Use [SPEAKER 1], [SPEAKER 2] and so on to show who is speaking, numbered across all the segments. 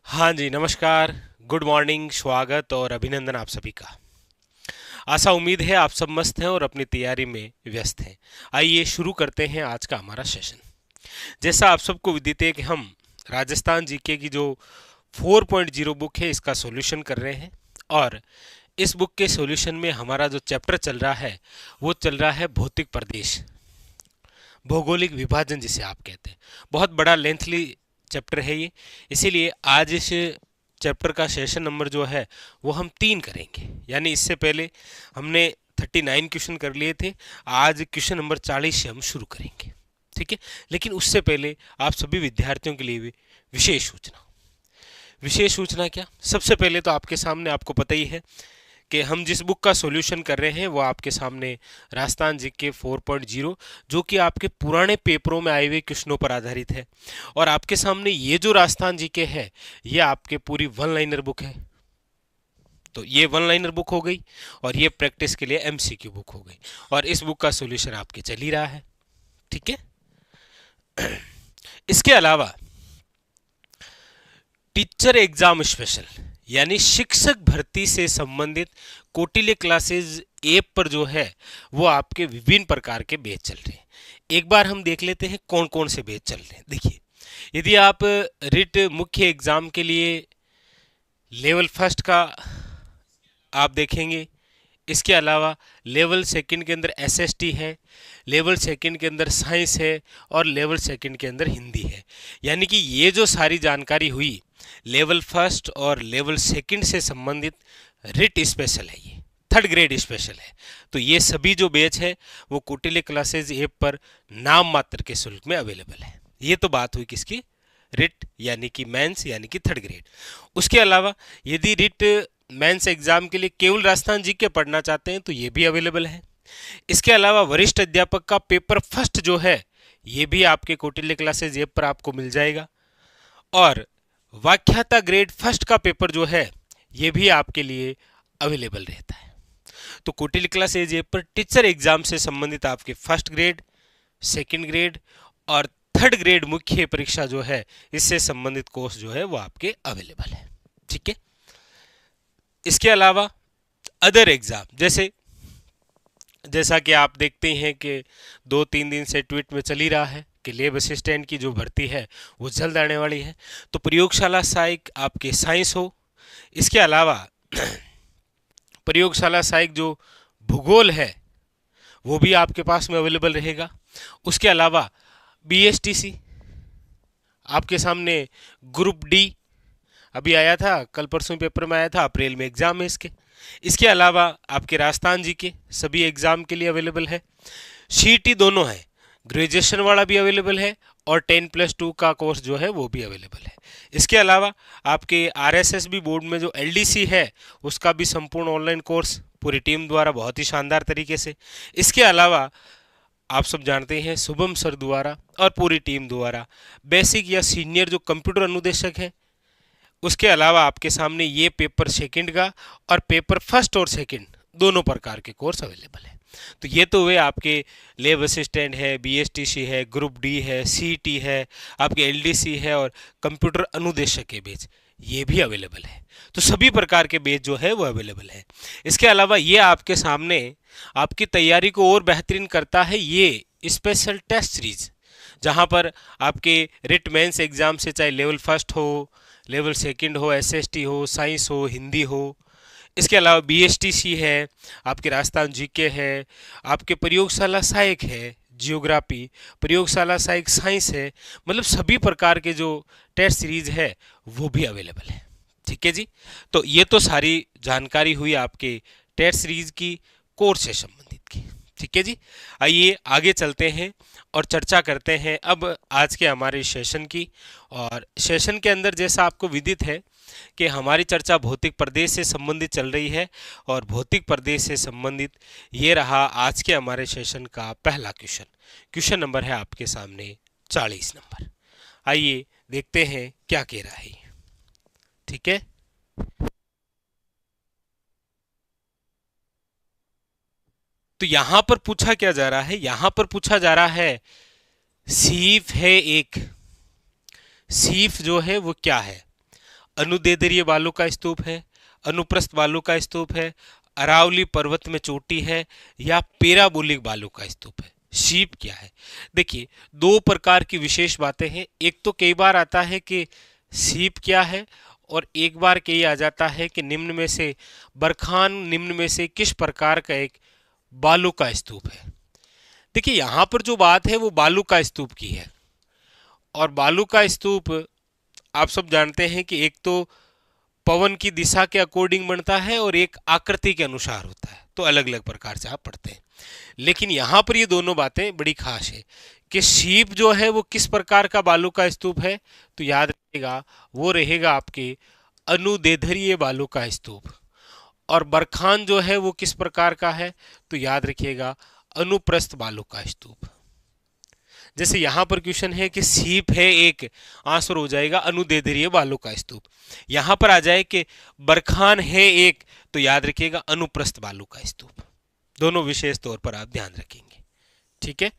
[SPEAKER 1] हाँ जी, नमस्कार, good morning, स्वागत और अभिनंदन आप सभी का। आशा उम्मीद है आप सब मस्त हैं और अपनी तैयारी में व्यस्त हैं। आइए शुरू करते हैं आज का हमारा सेशन। जैसा आप सबको विदित है कि हम राजस्थान जीके की जो 4.0 बुक है इसका सॉल्यूशन कर रहे हैं और इस बुक के सॉल्यूशन में हमारा जो चैप्टर चल रहा है वो चल रहा है भौतिक प्रदेश, भौगोलिक विभाजन जिसे आप कहते हैं। बहुत बड़ा लेंथली चैप्टर है ये, इसीलिए आज इस चैप्टर का सेशन नंबर जो है वो हम 3 करेंगे। यानी इससे पहले हमने 39 क्वेश्चन कर लिए थे, आज क्वेश्चन नंबर 40 से हम शुरू करेंगे। ठीक है, लेकिन उससे पहले आप सभी विद्यार्थियों के लिए भी विशेष सूचना क्या, सबसे पहले तो आपके सामने आपको पता ही है कि हम जिस बुक का सॉल्यूशन कर रहे हैं वो आपके सामने राजस्थान जीके 4.0 जो कि आपके पुराने पेपरों में आए हुए क्वेश्चनों पर आधारित है। और आपके सामने ये जो राजस्थान जीके है ये आपके पूरी वन लाइनर बुक है। तो ये वन लाइनर बुक हो गई और ये प्रैक्टिस के लिए एमसीक्यू बुक हो गई और इस बुक का सॉल्यूशन आपके चल ही रहा है। ठीक है, इसके अलावा टीचर एग्जाम स्पेशल यानी शिक्षक भर्ती से संबंधित कौटिल्य क्लासेस ऐप पर जो है वो आपके विभिन्न प्रकार के बैच चल रहे हैं। एक बार हम देख लेते हैं कौन कौन से बैच चल रहे हैं। देखिए, यदि आप रिट मुख्य एग्जाम के लिए लेवल फर्स्ट का आप देखेंगे, इसके अलावा लेवल सेकंड के अंदर एसएसटी है, लेवल सेकंड के अंदर साइंस है और लेवल सेकंड के अंदर हिंदी है। यानी कि ये जो सारी जानकारी हुई लेवल फर्स्ट और लेवल सेकंड से संबंधित रिट स्पेशल है, ये थर्ड ग्रेड स्पेशल है। तो ये सभी जो बैच है वो कौटिल्य क्लासेज ऐप पर नाम मात्र के शुल्क में अवेलेबल है। ये तो बात हुई किसकी, रिट यानी कि मेंस यानी कि थर्ड ग्रेड। उसके अलावा यदि रिट मेंस एग्जाम के लिए केवल राजस्थान जीके पढ़ना चाहते हैं तो ये भी अवेलेबल है। इसके अलावा वरिष्ठ अध्यापक का पेपर फर्स्ट जो है ये भी आपके कौटिल्य क्लासेज ऐप पर आपको मिल जाएगा और व्याख्याता ग्रेड फर्स्ट का पेपर जो है ये भी आपके लिए अवेलेबल रहता है। तो कौटिल्य क्लासेज ऐप पर टीचर एग्जाम से संबंधित आपके फर्स्ट ग्रेड, सेकंड ग्रेड और थर्ड ग्रेड मुख्य परीक्षा जो है इससे संबंधित कोर्स जो है वो आपके अवेलेबल है। ठीक है, इसके अलावा अदर एग्जाम जैसा कि आप देखते हैं कि 2-3 दिन से ट्वीट में चल ही रहा है कि लेब असिस्टेंट की जो भर्ती है वो जल्द आने वाली है। तो प्रयोगशाला सहायक आपके साइंस हो, इसके अलावा प्रयोगशाला सहायक जो भूगोल है वो भी आपके पास में अवेलेबल रहेगा। उसके अलावा बीएसटीसी आपके सामने, ग्रुप डी अभी आया था, कल परसों पेपर में आया था, अप्रैल में एग्जाम है इसके। इसके अलावा आपके राजस्थान जी के सभी एग्जाम के लिए अवेलेबल है। सीईटी दोनों है, ग्रेजुएशन वाला भी अवेलेबल है और 10+2 का कोर्स जो है वो भी अवेलेबल है। इसके अलावा आपके आरएसएसबी बोर्ड में जो एलडीसी है उसका भी संपूर्ण ऑनलाइन कोर्स पूरी टीम द्वारा बहुत ही शानदार तरीके से। इसके अलावा आप सब जानते हैं शुभम सर द्वारा और पूरी टीम द्वारा बेसिक या सीनियर जो कंप्यूटर अनुदेशक है, उसके अलावा आपके सामने ये पेपर सेकंड का और पेपर फर्स्ट और सेकंड दोनों प्रकार के कोर्स अवेलेबल है। तो ये तो हुए आपके लेब असिस्टेंट है, बीएसटीसी है, ग्रुप डी है, सीईटी है, आपके एलडीसी है और कंप्यूटर अनुदेशक के बैच ये भी अवेलेबल है। तो सभी प्रकार के बैच जो है वो अवेलेबल है। इसके अलावा ये आपके सामने आपकी तैयारी को और बेहतरीन करता है ये स्पेशल टेस्ट सीरीज, जहाँ पर आपके रिट मेंस एग्जाम से चाहे लेवल फर्स्ट हो, लेवल सेकंड हो, एसएसटी हो, साइंस हो, हिंदी हो, इसके अलावा बीएसटीसी है, आपके राजस्थान जीके है, आपके प्रयोगशाला सहायक है जियोग्राफी, प्रयोगशाला सहायक साइंस है, मतलब सभी प्रकार के जो टेस्ट सीरीज है वो भी अवेलेबल है। ठीक है जी, तो ये तो सारी जानकारी हुई आपके टेस्ट सीरीज की कोर्स से संबंधित की। ठीक है जी, आइए आगे चलते हैं और चर्चा करते हैं अब आज के हमारे सेशन की। और सेशन के अंदर जैसा आपको विदित है कि हमारी चर्चा भौतिक प्रदेश से संबंधित चल रही है और भौतिक प्रदेश से संबंधित ये रहा आज के हमारे सेशन का पहला क्वेश्चन। क्वेश्चन नंबर है आपके सामने 40 नंबर। आइए देखते हैं क्या कह रहा है। ठीक है, तो यहां पर पूछा क्या जा रहा है, यहां पर पूछा जा रहा है सीफ है एक, सीफ जो है वो क्या है, अनुदैर्ध्य बालू का स्तूप है, अनुप्रस्थ बालू का स्तूप है, अरावली पर्वत में चोटी है, या पैराबोलिक बालू का स्तूप है। शीप क्या है? देखिए, दो प्रकार की विशेष बातें हैं। एक तो कई बार आता है कि शीप क्या है, और एक बार कही आ जाता है कि निम्न में से बरखान निम्न में से किस प्रकार का एक बालू का स्तूप है। देखिए, यहां पर जो बात है वो बालू का स्तूप की है, और बालू का स्तूप आप सब जानते हैं कि एक तो पवन की दिशा के अकॉर्डिंग बनता है और एक आकृति के अनुसार होता है, तो अलग अलग प्रकार से आप पढ़ते हैं। लेकिन यहां पर ये दोनों बातें बड़ी खास है कि शीप जो है वो किस प्रकार का बालू का स्तूप है, तो याद रखिएगा वो रहेगा आपके अनुदैर्ध्य बालू का स्तूप। और बरखान जो है वो किस प्रकार का है, तो याद रखिएगा अनुप्रस्थ बालू का स्तूप। जैसे यहां पर क्वेश्चन है कि शीप है एक, आंसर हो जाएगा अनुदैर्ध्य बालू का स्तूप। यहां पर आ जाए कि बरखान है एक, तो याद रखिएगा अनुप्रस्थ बालू का स्तूप। दोनों विशेष तौर पर आप ध्यान रखेंगे, ठीक है।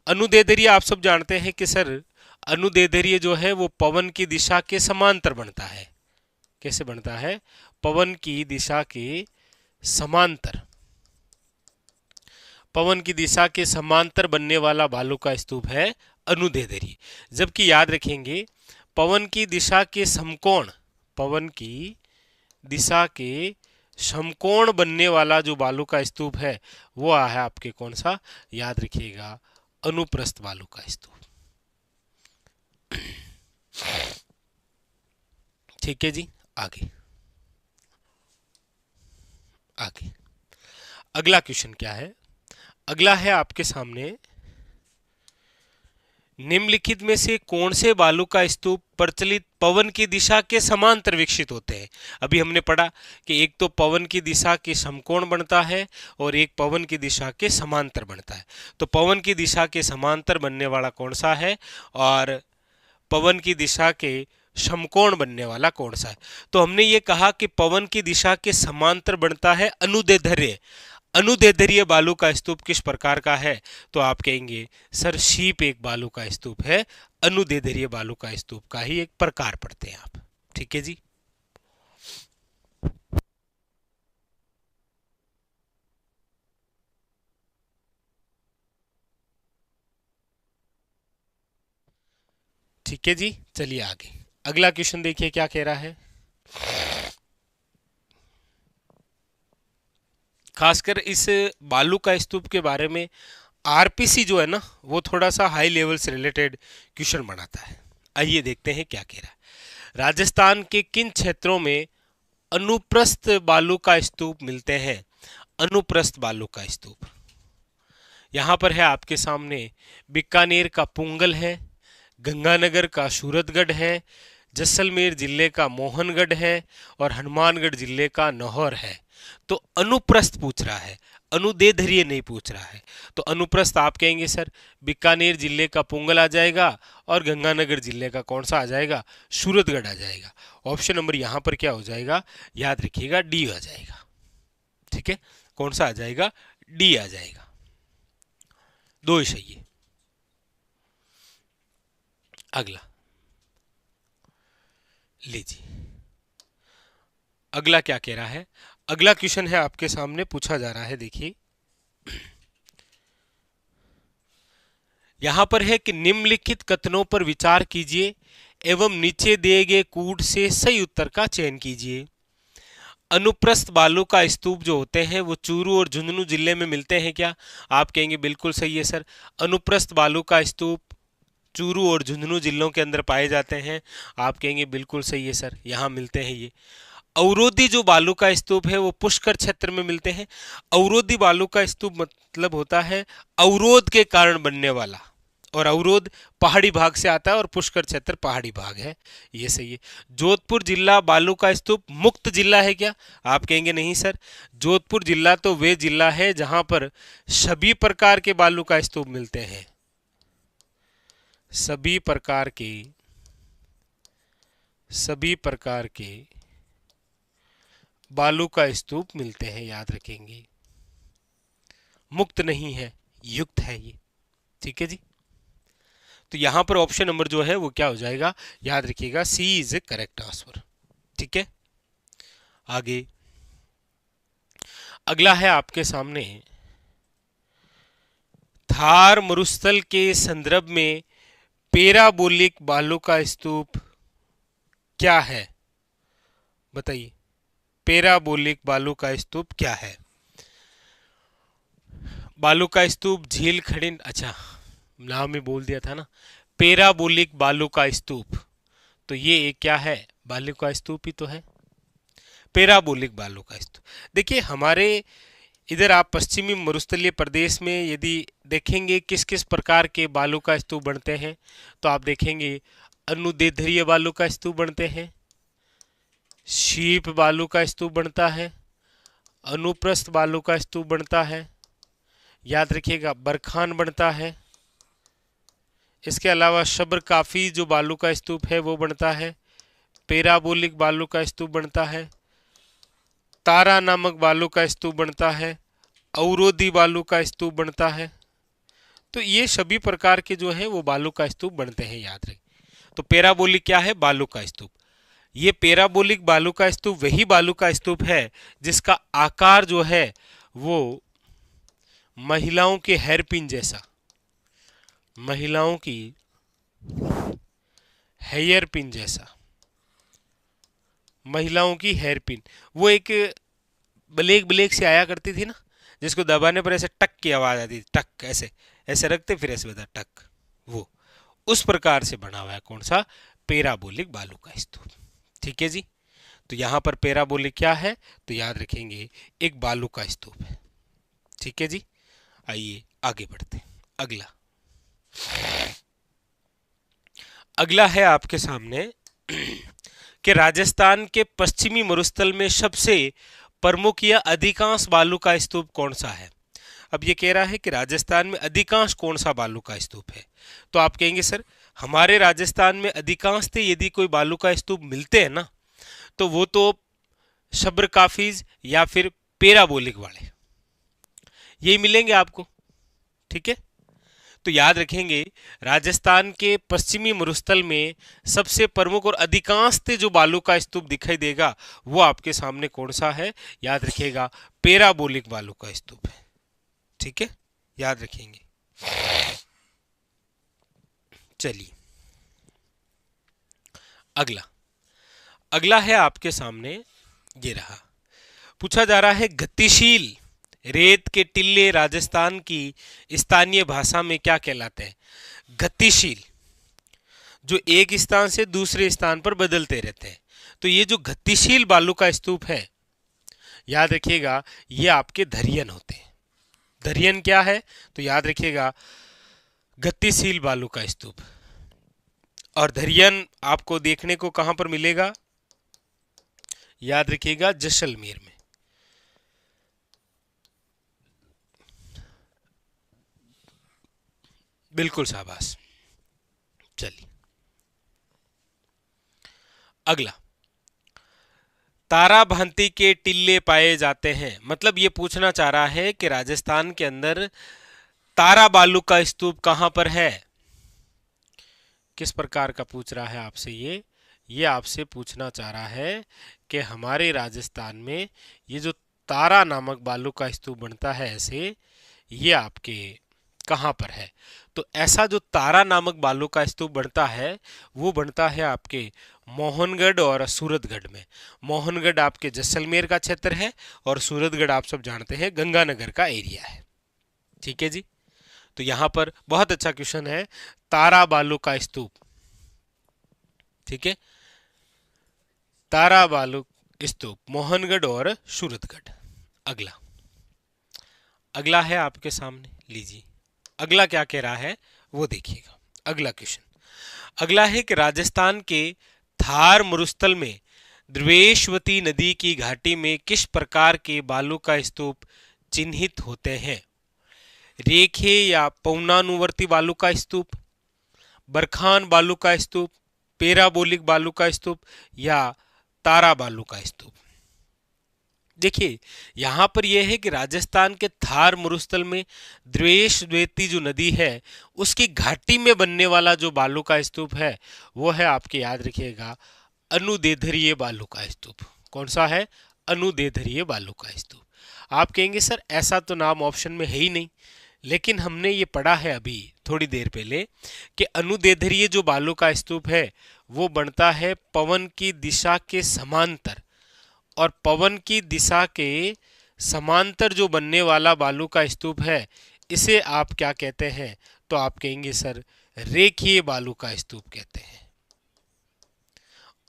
[SPEAKER 1] अनुदैर्ध्य आप सब जानते हैं कि सर अनुदैर्ध्य जो है वो पवन की दिशा के समांतर बनता है। कैसे बनता है? पवन की दिशा के समांतर, पवन की दिशा के समांतर बनने वाला बालू का स्तूप है अनुदैर्ध्य। जबकि याद रखेंगे पवन की दिशा के समकोण, पवन की दिशा के समकोण बनने वाला जो बालू का स्तूप है वो है आपके कौन सा? याद रखिएगा अनुप्रस्थ बालू का स्तूप। ठीक है जी, आगे आगे अगला क्वेश्चन क्या है? अगला है आपके सामने, निम्नलिखित में से कौन से बालू का स्तूप प्रचलित पवन की दिशा के समांतर विकसित होते हैं? अभी हमने पढ़ा कि एक तो पवन की दिशा के समकोण बनता है और एक पवन की दिशा के समांतर बनता है। तो पवन की दिशा के समांतर बनने वाला कौन सा है और पवन की दिशा के समकोण बनने वाला कौन सा है? तो हमने ये कहा कि पवन की दिशा के समांतर बनता है अनुदैर्ध्य। अनुदैर्ध्य बालू का स्तूप किस प्रकार का है? तो आप कहेंगे सर शीप एक बालू का स्तूप है, अनुदैर्ध्य बालू का स्तूप का ही एक प्रकार पढ़ते हैं आप। ठीक है जी, ठीक है जी, चलिए आगे अगला क्वेश्चन देखिए क्या कह रहा है। खासकर इस बालू का स्तूप के बारे में आरपीसी जो है ना वो थोड़ा सा हाई लेवल से रिलेटेड क्वेश्चन बनाता है। आइए देखते हैं क्या कह रहा है। राजस्थान के किन क्षेत्रों में अनुप्रस्थ बालू का स्तूप मिलते हैं? अनुप्रस्थ बालू का स्तूप यहां पर है आपके सामने, बीकानेर का पुंगल है, गंगानगर का सूरतगढ़ है, जैसलमेर जिले का मोहनगढ़ है और हनुमानगढ़ जिले का नौहर है। तो अनुप्रस्थ पूछ रहा है, अनुदैर्ध्य नहीं पूछ रहा है। तो अनुप्रस्थ आप कहेंगे सर बीकानेर जिले का पुंगल आ जाएगा और गंगानगर जिले का कौन सा आ जाएगा? सूरतगढ़ आ जाएगा। ऑप्शन नंबर यहां पर क्या हो जाएगा? याद रखिएगा डी आ जाएगा। ठीक है, कौन सा आ जाएगा? डी आ जाएगा। दो ही सही है। अगला लीजिए, अगला क्या कह रहा है? अगला क्वेश्चन है आपके सामने पूछा जा रहा है, देखिए यहां पर है कि निम्नलिखित कथनों पर विचार कीजिए एवं नीचे दिए गए कूट से सही उत्तर का चयन कीजिए। अनुप्रस्थ बालू का स्तूप जो होते हैं वो चूरू और झुंझुनू जिले में मिलते हैं क्या? आप कहेंगे बिल्कुल सही है सर, अनुप्रस्थ बालू का स्तूप चूरू और झुंझुनू जिलों के अंदर पाए जाते हैं। आप कहेंगे बिल्कुल सही है सर, यहाँ मिलते हैं ये। अवरोधी जो बालू का स्तूप है वो पुष्कर क्षेत्र में मिलते हैं। अवरोधी बालू का स्तूप मतलब होता है अवरोध के कारण बनने वाला, और अवरोध पहाड़ी भाग से आता है और पुष्कर क्षेत्र पहाड़ी भाग है, ये सही है। जोधपुर जिला बालू का स्तूप मुक्त जिला है क्या? आप कहेंगे नहीं सर, जोधपुर जिला तो वे जिला है जहां पर सभी प्रकार के बालू का स्तूप मिलते हैं। सभी प्रकार के बालू का स्तूप मिलते हैं, याद रखेंगे। मुक्त नहीं है, युक्त है ये। ठीक है जी, तो यहां पर ऑप्शन नंबर जो है वो क्या हो जाएगा? याद रखिएगा सी इज ए करेक्ट आंसर। ठीक है। आगे अगला है आपके सामने, थार मरुस्थल के संदर्भ में पैराबोलिक बालू का स्तूप क्या है? बताइए, पैराबोलिक बालू का स्तूप क्या है? बालू का स्तूप झील खड़िन, अच्छा नाम में बोल दिया था ना, पैराबोलिक बालू का स्तूप, तो ये एक क्या है? बालू का स्तूप ही तो है, पैराबोलिक बालू का स्तूप। देखिए हमारे इधर आप पश्चिमी मरुस्थलीय प्रदेश में यदि देखेंगे किस किस प्रकार के बालू का स्तूप बनते हैं, तो आप देखेंगे अनुदैर्ध्य बालू का स्तूप बनते हैं, शीप बालू का स्तूप बनता है, अनुप्रस्थ बालू का स्तूप बनता है, याद रखिएगा बरखान बनता है। इसके अलावा शब्र काफी जो बालू का स्तूप है वो बनता है, पैराबोलिक बालू का स्तूप बनता है, तारा नामक बालू का स्तूप बनता है, अवरोधी बालू का स्तूप बनता है। तो ये सभी प्रकार के जो है वो बालू का स्तूप बनते हैं, याद रखें। तो पैराबोलिक क्या है? बालू का स्तूप। ये पैराबोलिक बालू का स्तूप वही बालू का स्तूप है जिसका आकार जो है वो महिलाओं के हेयरपिन जैसा, महिलाओं की हेयरपिन जैसा, महिलाओं की हेयरपिन, वो एक ब्लेक ब्लेक से आया करती थी ना, जिसको दबाने पर ऐसे टक की आवाज आती थी, टक, ऐसे ऐसे रखते फिर ऐसे बता टक, वो उस प्रकार से बना हुआ है कौन सा? पैराबोलिक बालू का स्तूप। ठीक है जी। तो यहां पर पैराबोलिक क्या है? तो याद रखेंगे एक बालू का स्तूप है। ठीक है जी। आइए आगे बढ़ते हैं। अगला है आपके सामने कि राजस्थान के पश्चिमी मरुस्थल में सबसे प्रमुख या अधिकांश बालू का स्तूप कौन सा है? अब ये कह रहा है कि राजस्थान में अधिकांश कौन सा बालू का स्तूप है, तो आप कहेंगे सर हमारे राजस्थान में अधिकांश थे यदि कोई बालू का स्तूप मिलते हैं ना, तो वो तो शब्र काफीज या फिर पैराबोलिक वाले यही मिलेंगे आपको। ठीक है। तो याद रखेंगे राजस्थान के पश्चिमी मरुस्थल में सबसे प्रमुख और अधिकांश जो बालू का स्तूप दिखाई देगा वो आपके सामने कौन सा है? याद रखिएगा पैराबोलिक बालू का स्तूप है। ठीक है, याद रखेंगे। चलिए अगला है आपके सामने, ये रहा। पूछा जा रहा है गतिशील रेत के टिल्ले राजस्थान की स्थानीय भाषा में क्या कहलाते हैं? गतिशील, जो एक स्थान से दूसरे स्थान पर बदलते रहते हैं। तो ये जो गतिशील बालू का स्तूप है, याद रखिएगा ये आपके धरियन होते हैं। धरियन क्या है? तो याद रखिएगा गतिशील बालू का स्तूप। और धरियन आपको देखने को कहां पर मिलेगा? याद रखिएगा जैसलमेर में। बिल्कुल शाबाश। चलिए अगला, ताराभांति के टिल्ले पाए जाते हैं, मतलब ये पूछना चाह रहा है कि राजस्थान के अंदर तारा बालू का स्तूप कहां पर है? किस प्रकार का पूछ रहा है आपसे? ये आपसे पूछना चाह रहा है कि हमारे राजस्थान में ये जो तारा नामक बालू का स्तूप बनता है ऐसे, ये आपके कहां पर है? तो ऐसा जो तारा नामक बालू का स्तूप बनता है वो बनता है आपके मोहनगढ़ और सूरतगढ़ में। मोहनगढ़ आपके जैसलमेर का क्षेत्र है और सूरतगढ़ आप सब जानते हैं गंगानगर का एरिया है। ठीक है जी। तो यहां पर बहुत अच्छा क्वेश्चन है, तारा बालू का स्तूप। ठीक है, तारा बालू स्तूप मोहनगढ़ और सूरतगढ़। अगला है आपके सामने, लीजिए अगला क्या कह रहा है वो देखिएगा। अगला क्वेश्चन अगला है कि राजस्थान के थार मरुस्थल में द्वेषवती नदी की घाटी में किस प्रकार के बालू का स्तूप चिन्हित होते हैं? रेखे या पौनानुवर्ती बालू का स्तूप, बरखान बालू का स्तूप, पैराबोलिक बालू का स्तूप या तारा बालू का स्तूप? देखिए यहां पर यह है कि राजस्थान के थार मरुस्थल में द्वेषवती जो नदी है उसकी घाटी में बनने वाला जो बालू का स्तूप है वो है आपके, याद रखिएगा, अनुदेधरीय बालू का स्तूप। कौन सा है? अनुदेधरीय बालू का स्तूप। आप कहेंगे सर ऐसा तो नाम ऑप्शन में है ही नहीं, लेकिन हमने ये पढ़ा है अभी थोड़ी देर पहले कि अनुदेधरीय जो बालू का स्तूप है वो बनता है पवन की दिशा के समांतर, और पवन की दिशा के समांतर जो बनने वाला बालू का स्तूप है इसे आप क्या कहते हैं? तो आप कहेंगे सर रेखीय बालू का स्तूप कहते हैं।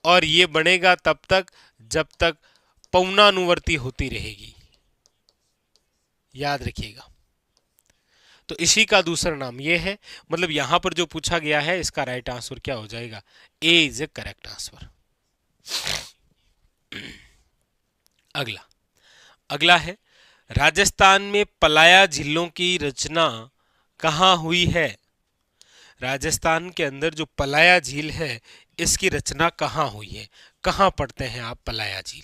[SPEAKER 1] और ये बनेगा तब तक जब तक पवनानुवर्ती होती रहेगी, याद रखिएगा। तो इसी का दूसरा नाम ये है, मतलब यहां पर जो पूछा गया है इसका राइट आंसर क्या हो जाएगा? ए इज ए करेक्ट आंसर। अगला है राजस्थान में पलाया झीलों की रचना कहाँ हुई है? राजस्थान के अंदर जो पलाया झील है इसकी रचना कहाँ हुई है? कहाँ पढ़ते हैं आप पलाया झील?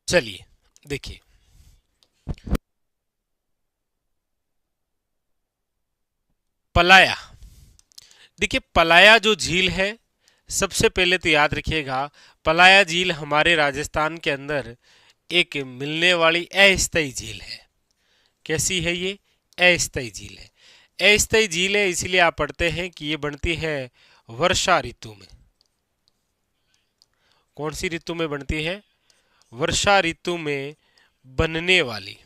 [SPEAKER 1] चलिए देखिए, पलाया, देखिए पलाया जो झील है, सबसे पहले तो याद रखिएगा पलाया झील हमारे राजस्थान के अंदर एक मिलने वाली अस्थायी झील है। कैसी है ये? अस्थायी झील है। अस्थायी झील है इसलिए आप पढ़ते हैं कि ये बनती है वर्षा ऋतु में। कौन सी ऋतु में बनती है? वर्षा ऋतु में बनने वाली,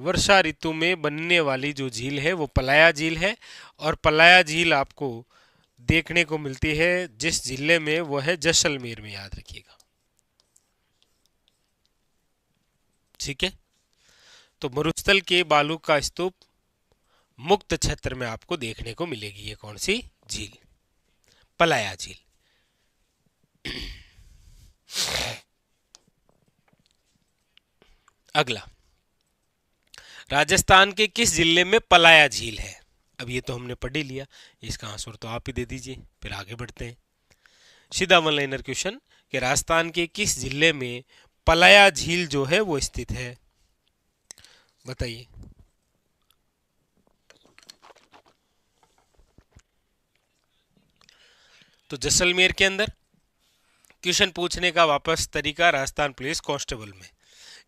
[SPEAKER 1] वर्षा ऋतु में बनने वाली जो झील है वो पलाया झील है। और पलाया झील आपको देखने को मिलती है जिस जिले में, वो है जैसलमेर में, याद रखिएगा। ठीक है, तो मरुस्थल के बालू का स्तूप मुक्त क्षेत्र में आपको देखने को मिलेगी। ये कौन सी झील? पलाया झील। अगला, राजस्थान के किस जिले में पलाया झील है? अब ये तो हमने पढ़ ही लिया, इसका आंसर तो आप ही दे दीजिए, फिर आगे बढ़ते हैं। सीधा वन लाइनर क्वेश्चन कि राजस्थान के किस जिले में पलाया झील जो है वो स्थित है? बताइए। तो जैसलमेर के अंदर। क्वेश्चन पूछने का वापस तरीका राजस्थान पुलिस कांस्टेबल में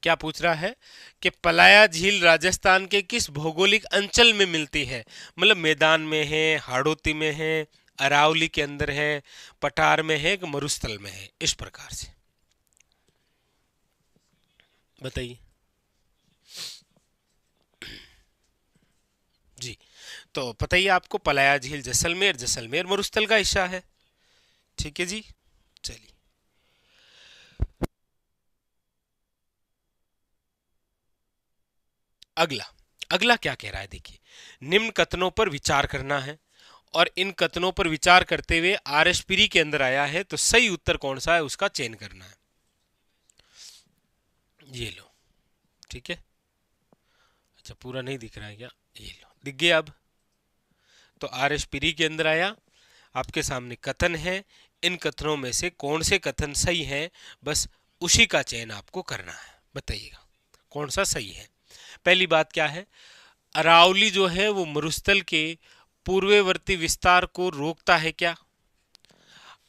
[SPEAKER 1] क्या पूछ रहा है कि पलाया झील राजस्थान के किस भौगोलिक अंचल में मिलती है? मतलब मैदान में है, हाड़ौती में है, अरावली के अंदर है, पठार में है कि मरुस्थल में है? इस प्रकार से बताइए जी। तो पता ही आपको पलाया झील जैसलमेर, जैसलमेर मरुस्थल का हिस्सा है। ठीक है जी, चलिए अगला। अगला क्या कह रहा है? देखिए, निम्न कथनों पर विचार करना है और इन कथनों पर विचार करते हुए आरएसपीरी के अंदर आया है, तो सही उत्तर कौन सा है उसका चयन करना है। ये लो, ठीक है। अच्छा, पूरा नहीं दिख रहा है क्या? ये लो, दिख गया अब। तो आरएसपीरी के अंदर आया, आपके सामने कथन है, इन कथनों में से कौन से कथन सही है, बस उसी का चयन आपको करना है। बताइएगा कौन सा सही है। पहली बात क्या है? अरावली जो है वो मरुस्थल के पूर्ववर्ती विस्तार को रोकता है क्या?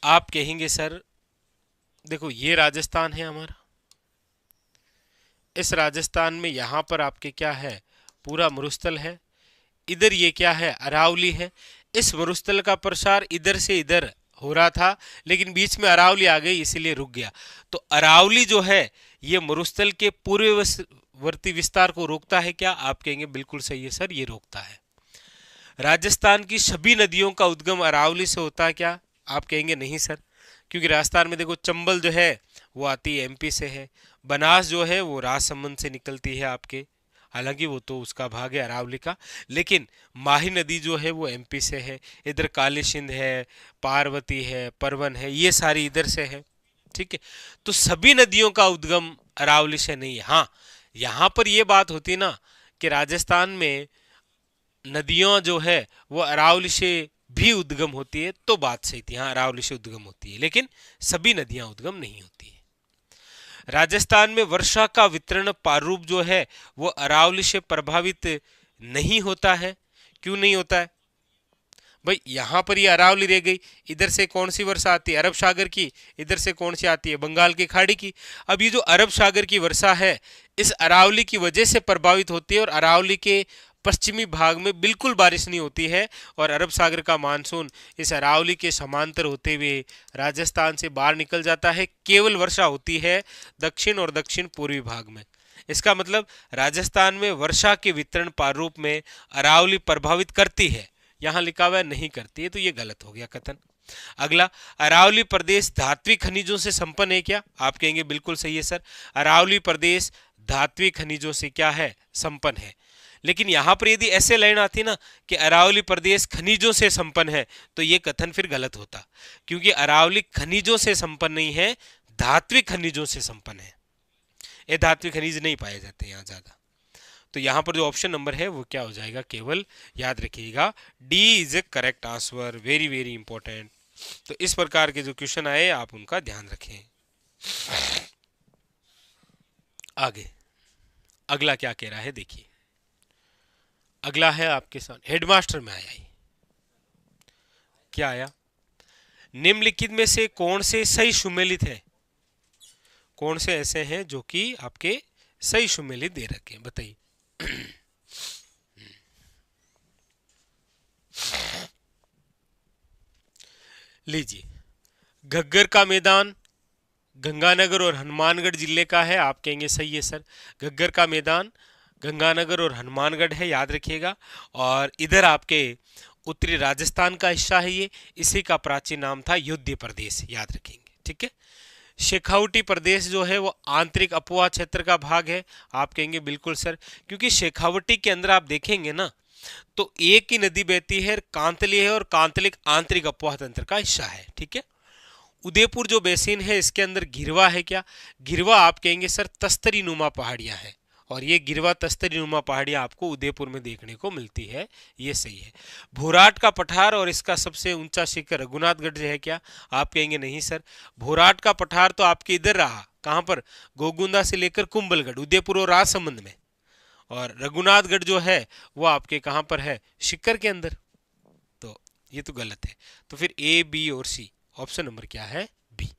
[SPEAKER 1] आप कहेंगे सर देखो ये राजस्थान है हमारा, इस राजस्थान में यहां पर आपके क्या है? पूरा मरुस्थल है। इधर ये क्या है? अरावली है। इस मरुस्थल का प्रसार इधर से इधर हो रहा था, लेकिन बीच में अरावली आ गई इसलिए रुक गया। तो अरावली जो है ये मरुस्थल के पूर्ववर्ती विस्तार को रोकता है क्या? आप कहेंगे बिल्कुल सही है सर, ये रोकता है। राजस्थान की सभी नदियों का उद्गम अरावली से होता है क्या? आप कहेंगे नहीं सर, क्योंकि राजस्थान में देखो चंबल जो है वो आती है एमपी से है, बनास जो है वो राजसमंद से निकलती है आपके, हालांकि वो तो उसका भाग है अरावली का, लेकिन माही नदी जो है वो एमपी से है। इधर काली सिंध है, पार्वती है, परवन है, ये सारी इधर से है। ठीक है, तो सभी नदियों का उद्गम अरावली से नहीं है। हाँ, यहाँ पर ये बात होती ना कि राजस्थान में नदियां जो है वो अरावली से भी उद्गम होती है, तो बात सही थी, हाँ अरावली से उद्गम होती है, लेकिन सभी नदियां उद्गम नहीं होती है। राजस्थान में वर्षा का वितरण प्रारूप जो है वो अरावली से प्रभावित नहीं होता है। क्यों नहीं होता है भाई? यहां पर ये अरावली रह गई, इधर से कौन सी वर्षा आती है? अरब सागर की। इधर से कौन सी आती है? बंगाल की खाड़ी की। अब ये जो अरब सागर की वर्षा है इस अरावली की वजह से प्रभावित होती है, और अरावली के पश्चिमी भाग में बिल्कुल बारिश नहीं होती है, और अरब सागर का मानसून इस अरावली के समांतर होते हुए राजस्थान से बाहर निकल जाता है। केवल वर्षा होती है दक्षिण और दक्षिण पूर्वी भाग में। इसका मतलब राजस्थान में वर्षा के वितरण प्रारूप में अरावली प्रभावित करती है, यहां लिखा हुआ है नहीं करती है, तो ये गलत हो गया कथन। अगला, अरावली प्रदेश धात्विक खनिजों से संपन्न है क्या? आप कहेंगे बिल्कुल सही है सर, अरावली प्रदेश धात्विक खनिजों से क्या है? संपन्न है। लेकिन यहां पर यदि ऐसे लाइन आती ना कि अरावली प्रदेश खनिजों से संपन्न है, तो ये कथन फिर गलत होता, क्योंकि अरावली खनिजों से संपन्न नहीं है, धात्विक खनिजों से संपन्न है। ये धात्विक खनिज नहीं पाए जाते यहाँ ज्यादा। तो यहां पर जो ऑप्शन नंबर है वो क्या हो जाएगा? केवल। याद रखिएगा, D is A correct answer, very very important. तो इस प्रकार के जो क्वेश्चन आए आप उनका ध्यान रखें। आगे अगला क्या कह रहा है देखिए। अगला है आपके साथ हेडमास्टर में आया ही। क्या आया? निम्नलिखित में से कौन से सही सुमेलित है? कौन से ऐसे हैं जो कि आपके सही सुमेलित दे रखे हैं, बताइए। लीजिए, घग्गर का मैदान गंगानगर और हनुमानगढ़ जिले का है। आप कहेंगे सही है सर, घग्गर का मैदान गंगानगर और हनुमानगढ़ है, याद रखिएगा। और इधर आपके उत्तरी राजस्थान का हिस्सा है ये, इसी का प्राचीन नाम था युद्ध प्रदेश, याद रखेंगे, ठीक है। शेखावटी प्रदेश जो है वो आंतरिक अपोहा क्षेत्र का भाग है। आप कहेंगे बिल्कुल सर, क्योंकि शेखावटी के अंदर आप देखेंगे ना तो एक ही नदी बहती है, कांतली है, और कांतलिक आंतरिक अपोहा तंत्र का हिस्सा है, ठीक है। उदयपुर जो बेसिन है इसके अंदर गिरवा है क्या? गिरवा आप कहेंगे सर तस्तरी नुमा पहाड़ियां हैं, और ये गिरवा तस्तरी नुमा पहाड़ियां आपको उदयपुर में देखने को मिलती है, ये सही है। भोराट का पठार और इसका सबसे ऊंचा शिखर रघुनाथगढ़ है क्या? आप कहेंगे नहीं सर, भोराट का पठार तो आपके इधर रहा, कहां पर? गोगुंदा से लेकर कुंभलगढ़, उदयपुर और राजसमंद में। और रघुनाथगढ़ जो है वो आपके कहां पर है? शिखर के अंदर। तो ये तो गलत है। तो फिर ए, बी और सी, ऑप्शन नंबर क्या है? बी।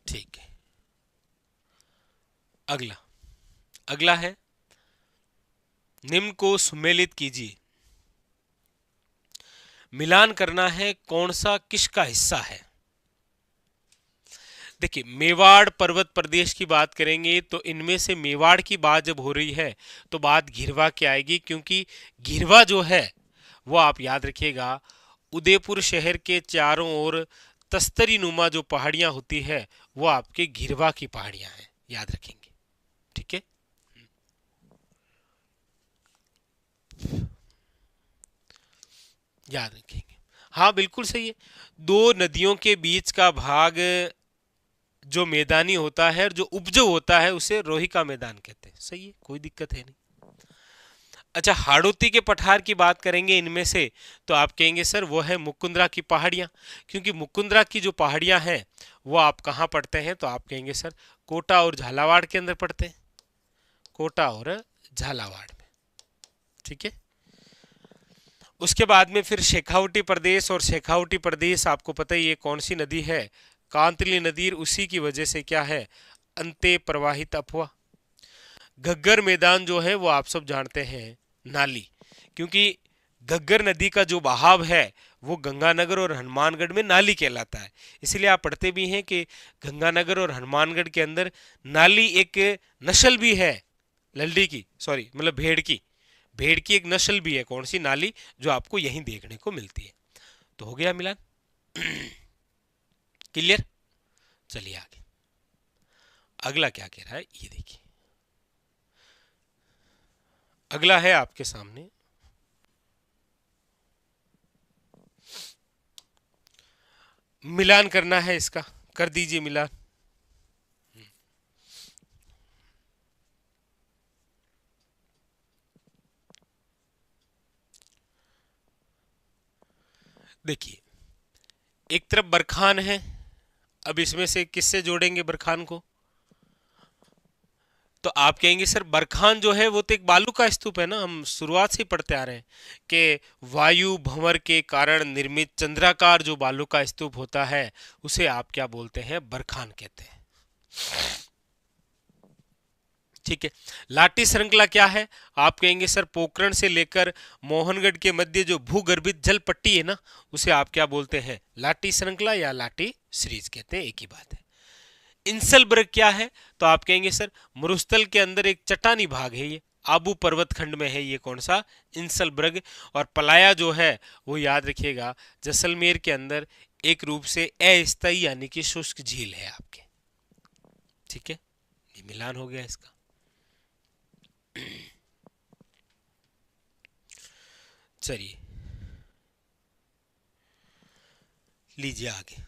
[SPEAKER 1] ठीक है। अगला अगला है, निम्न को सुमेलित कीजिए। मिलान करना है कौन सा किसका हिस्सा है। देखिए, मेवाड़ पर्वत प्रदेश की बात करेंगे तो इनमें से मेवाड़ की बात जब हो रही है तो बात घिरवा की आएगी, क्योंकि घिरवा जो है वो आप याद रखिएगा उदयपुर शहर के चारों ओर तस्तरी नुमा जो पहाड़ियां होती है वो आपके घिरवा की पहाड़ियां हैं, याद रखेंगे, ठीक है। याद रखेंगे, हाँ बिल्कुल सही है। दो नदियों के बीच का भाग जो मैदानी होता है और जो उपजाऊ होता है उसे रोही का मैदान कहते हैं, सही है, कोई दिक्कत है नहीं। अच्छा, हाड़ौती के पठार की बात करेंगे इनमें से तो आप कहेंगे सर वो है मुकुंदरा की पहाड़ियां, क्योंकि मुकुंदरा की जो पहाड़ियां हैं वो आप कहाँ पढ़ते हैं? तो आप कहेंगे सर कोटा और झालावाड़ के अंदर पढ़ते हैं, कोटा और झालावाड़ में, ठीक है। उसके बाद में फिर शेखावटी प्रदेश, और शेखावटी प्रदेश आपको पता ही है कौन सी नदी है? कांतली नदी, उसी की वजह से क्या है? अंते प्रवाहित अफवाह। घग्गर मैदान जो है वो आप सब जानते हैं नाली, क्योंकि घग्गर नदी का जो बहाव है वो गंगानगर और हनुमानगढ़ में नाली कहलाता है। इसलिए आप पढ़ते भी हैं कि गंगानगर और हनुमानगढ़ के अंदर नाली एक नस्ल भी है, लल्डी की, सॉरी मतलब भेड़ की, भेड़ की एक नस्ल भी है, कौन सी? नाली, जो आपको यहीं देखने को मिलती है। तो हो गया मिलान, क्लियर। चलिए आगे, अगला क्या कह रहा है ये देखिए। अगला है आपके सामने, मिलान करना है इसका, कर दीजिए मिलान। देखिए, एक तरफ बरखान है, अब इसमें से किससे जोड़ेंगे बरखान को? तो आप कहेंगे सर बरखान जो है वो तो एक बालू का स्तूप है ना, हम शुरुआत से ही पढ़ते आ रहे हैं कि वायु भंवर के कारण निर्मित चंद्राकार जो बालू का स्तूप होता है उसे आप क्या बोलते हैं? बरखान कहते हैं। ठीक है। लाटी श्रृंखला क्या है? आप कहेंगे सर पोखरण से लेकर मोहनगढ़ के मध्य जो भूगर्भित जल पट्टी है ना, उसे आप क्या बोलते हैं? लाटी श्रृंखला या लाटी सीरीज कहते हैं, एक ही बात है। इंसलबर्ग क्या है? तो आप कहेंगे सर मरुस्थल के अंदर एक चट्टानी भाग है, ये आबू पर्वत खंड में है, ये कौन सा? इंसलबर्ग। और पलाया जो है वो याद रखिएगा जैसलमेर के अंदर एक रूप से अस्थायी यानी कि शुष्क झील है आपके। ठीक है, ये मिलान हो गया इसका। चलिए लीजिए आगे।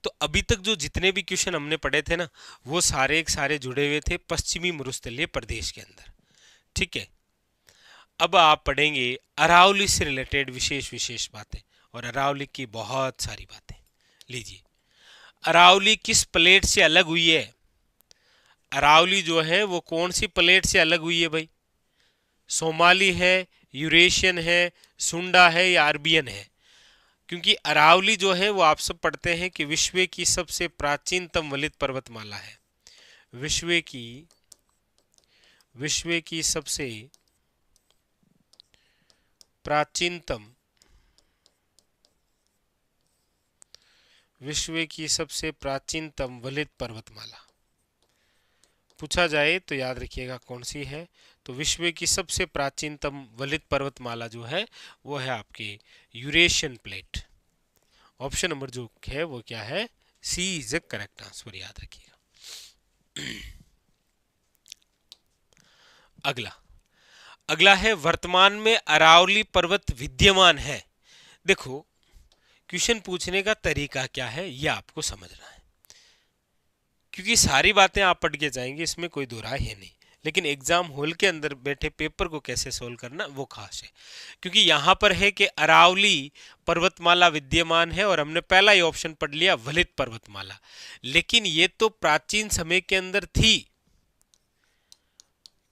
[SPEAKER 1] तो अभी तक जो जितने भी क्वेश्चन हमने पढ़े थे ना, वो सारे एक सारे जुड़े हुए थे पश्चिमी मरुस्थलीय प्रदेश के अंदर। ठीक है, अब आप पढ़ेंगे अरावली से रिलेटेड विशेष विशेष बातें, और अरावली की बहुत सारी बातें। लीजिए, अरावली किस प्लेट से अलग हुई है? अरावली जो है वो कौन सी प्लेट से अलग हुई है भाई? सोमाली है, यूरेशियन है, सुंडा है या अरबियन है? क्योंकि अरावली जो है वो आप सब पढ़ते हैं कि विश्व की सबसे प्राचीनतम वलित पर्वतमाला है। विश्व की सबसे प्राचीनतम वलित पर्वतमाला पूछा जाए तो याद रखिएगा कौन सी है? तो विश्व की सबसे प्राचीनतम वलित पर्वतमाला जो है वो है आपके यूरेशियन प्लेट। ऑप्शन नंबर जो है वो क्या है? सी इज ए करेक्ट आंसर, याद रखिएगा। अगला है वर्तमान में अरावली पर्वत विद्यमान है। देखो, क्वेश्चन पूछने का तरीका क्या है यह आपको समझना है, क्योंकि सारी बातें आप पढ़ के जाएंगे, इसमें कोई दो राय है नहीं, लेकिन एग्जाम हॉल के अंदर बैठे पेपर को कैसे सोल्व करना वो खास है। क्योंकि यहां पर है कि अरावली पर्वतमाला विद्यमान है और हमने पहला ही ऑप्शन पढ़ लिया वलित पर्वतमाला, लेकिन ये तो प्राचीन समय के अंदर थी।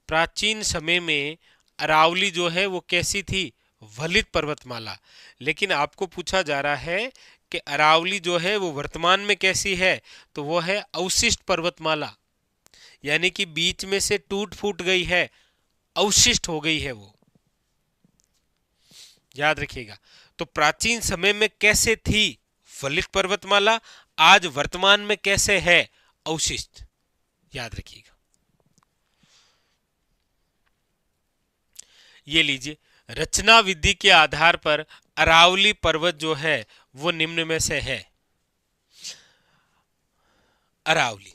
[SPEAKER 1] प्राचीन समय में अरावली जो है वो कैसी थी? वलित पर्वतमाला। लेकिन आपको पूछा जा रहा है कि अरावली जो है वो वर्तमान में कैसी है? तो वो है अवशिष्ट पर्वतमाला, यानी कि बीच में से टूट फूट गई है, अवशिष्ट हो गई है वो, याद रखिएगा। तो प्राचीन समय में कैसे थी वलित पर्वतमाला, आज वर्तमान में कैसे है? अवशिष्ट, याद रखिएगा। ये लीजिए, रचना विधि के आधार पर अरावली पर्वत जो है वो निम्न में से है। अरावली,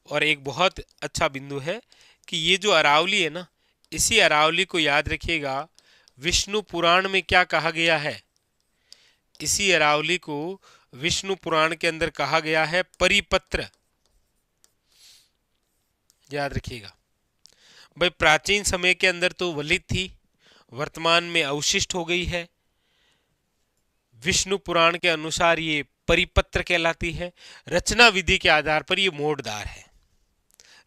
[SPEAKER 1] और एक बहुत अच्छा बिंदु है कि ये जो अरावली है ना, इसी अरावली को याद रखिएगा विष्णु पुराण में क्या कहा गया है? इसी अरावली को विष्णु पुराण के अंदर कहा गया है परिपत्र, याद रखिएगा भाई। प्राचीन समय के अंदर तो वलित थी, वर्तमान में अवशिष्ट हो गई है। विष्णु पुराण के अनुसार ये परिपत्र कहलाती है। रचना विधि के आधार पर ये मोड़दार है।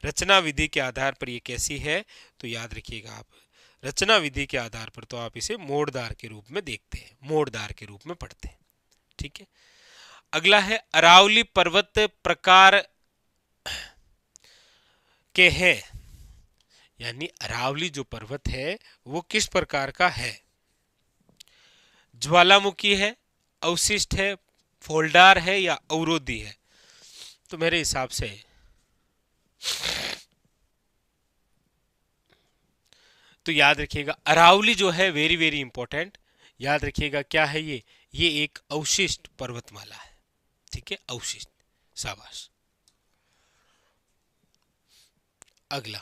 [SPEAKER 1] रचना विधि के आधार पर ये कैसी है? तो याद रखिएगा आप, रचना विधि के आधार पर तो आप इसे मोड़दार के रूप में देखते हैं, मोड़दार के रूप में पढ़ते हैं। ठीक है, अगला है अरावली पर्वत प्रकार के हैं, यानी अरावली जो पर्वत है वो किस प्रकार का है? ज्वालामुखी है, अवशिष्ट है, फोल्डार है या अवरोधी है? तो मेरे हिसाब से तो याद रखिएगा अरावली जो है वेरी वेरी इंपॉर्टेंट, याद रखिएगा क्या है ये एक अवशिष्ट पर्वतमाला है। ठीक है, अवशिष्ट, शाबाश। अगला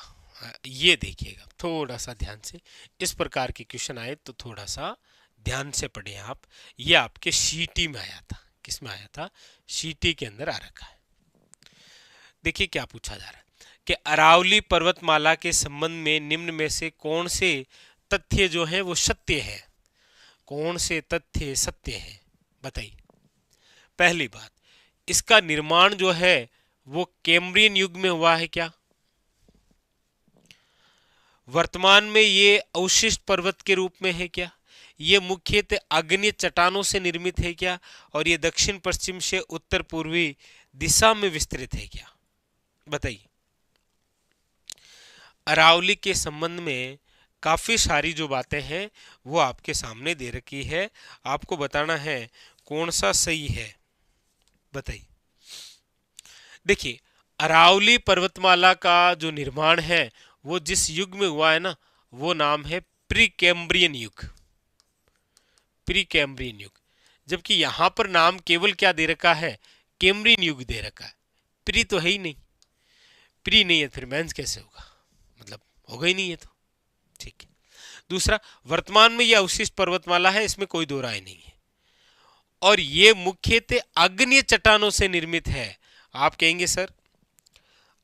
[SPEAKER 1] ये देखिएगा थोड़ा सा ध्यान से, इस प्रकार के क्वेश्चन आए तो थोड़ा सा ध्यान से पढ़ें आप। ये आपके सीटी में आया था, किस में आया था? सीटी के अंदर आ रखा है। देखिए क्या पूछा जा रहा है कि अरावली पर्वतमाला के संबंध में निम्न में से कौन से तथ्य जो है वो सत्य है? कौन से तथ्य सत्य हैं? बताइए। पहली बात, इसका निर्माण जो है वो कैम्ब्रियन युग में हुआ है क्या? वर्तमान में ये अवशिष्ट पर्वत के रूप में है क्या? ये मुख्यतः आग्नेय चट्टानों से निर्मित है क्या? और ये दक्षिण पश्चिम से उत्तर पूर्वी दिशा में विस्तृत है क्या? बताइए। अरावली के संबंध में काफी सारी जो बातें हैं वो आपके सामने दे रखी है, आपको बताना है कौन सा सही है। बताइए। देखिए, अरावली पर्वतमाला का जो निर्माण है वो जिस युग में हुआ है ना, वो नाम है प्री कैम्ब्रियन युग। प्री कैम्ब्रियन युग। जबकि यहां पर नाम केवल क्या दे रखा है? कैम्ब्रियन युग दे रखा है। प्री तो है ही नहीं। प्री नहीं है फिर मेंस कैसे होगा? मतलब होगा ही नहीं है तो। ठीक है। दूसरा, वर्तमान में यह अवशिष्ट पर्वतमाला है, इसमें कोई दो राय नहीं है। और ये मुख्यतः आग्नेय चट्टानों से निर्मित है। आप कहेंगे सर,